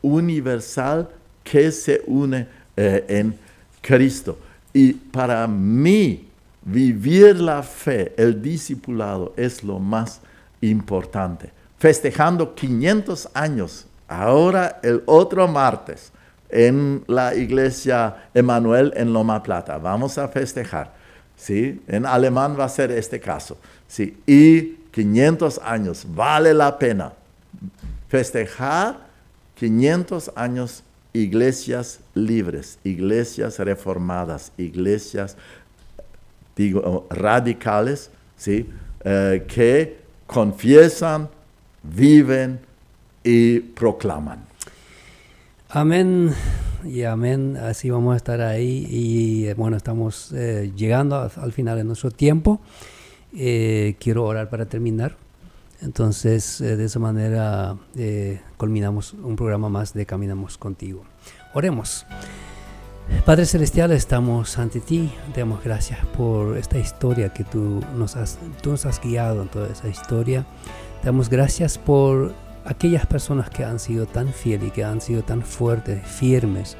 universal que se une en Cristo. Y para mí, vivir la fe, el discipulado, es lo más importante. Festejando 500 años, ahora el otro martes, en la iglesia Emanuel en Loma Plata. Vamos a festejar, ¿sí? En alemán va a ser este caso, ¿sí? Y 500 años, vale la pena festejar 500 años. Iglesias libres, iglesias reformadas, iglesias, radicales, ¿sí?, que confiesan, viven y proclaman. Amén y amén. Así vamos a estar ahí. Y bueno, estamos llegando al final de nuestro tiempo. Quiero orar para terminar. Entonces, de esa manera culminamos un programa más de Caminamos Contigo. Oremos. Padre Celestial, estamos ante ti. Te damos gracias por esta historia que tú nos has guiado en toda esa historia. Te damos gracias por aquellas personas que han sido tan fieles y que han sido tan fuertes, firmes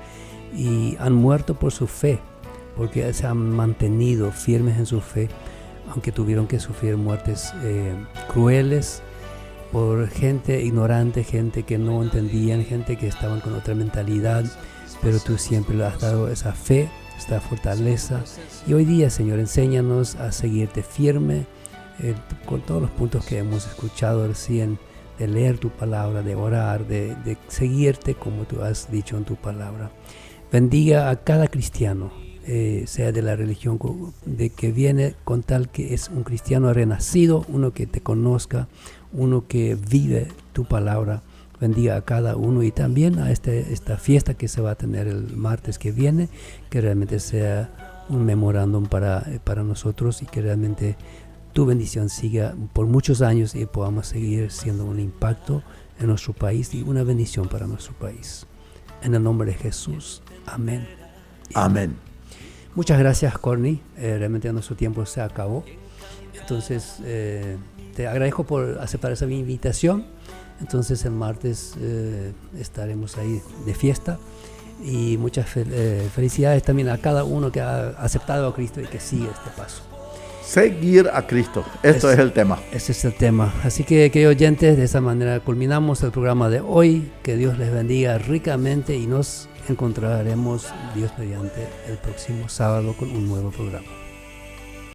y han muerto por su fe, porque se han mantenido firmes en su fe, aunque tuvieron que sufrir muertes crueles por gente ignorante, gente que no entendían, gente que estaban con otra mentalidad, pero tú siempre le has dado esa fe, esta fortaleza. Y hoy día, Señor, enséñanos a seguirte firme con todos los puntos que hemos escuchado recién, de leer tu palabra, de orar, de seguirte como tú has dicho en tu palabra. Bendiga a cada cristiano, sea de la religión de que viene, con tal que es un cristiano renacido, uno que te conozca, uno que vive tu palabra. Bendiga a cada uno y también a esta fiesta que se va a tener el martes que viene, que realmente sea un memorándum para nosotros y que realmente tu bendición siga por muchos años y podamos seguir siendo un impacto en nuestro país y una bendición para nuestro país. En el nombre de Jesús. Amén. Amén. Muchas gracias, Corny. Realmente nuestro tiempo se acabó. Entonces, te agradezco por aceptar esa invitación. Entonces, el martes estaremos ahí de fiesta. Y muchas felicidades también a cada uno que ha aceptado a Cristo y que sigue este paso. Seguir a Cristo. Esto es el tema. Ese es el tema. Así que, queridos oyentes, de esa manera culminamos el programa de hoy. Que Dios les bendiga ricamente y nos encontraremos, Dios mediante, el próximo sábado con un nuevo programa.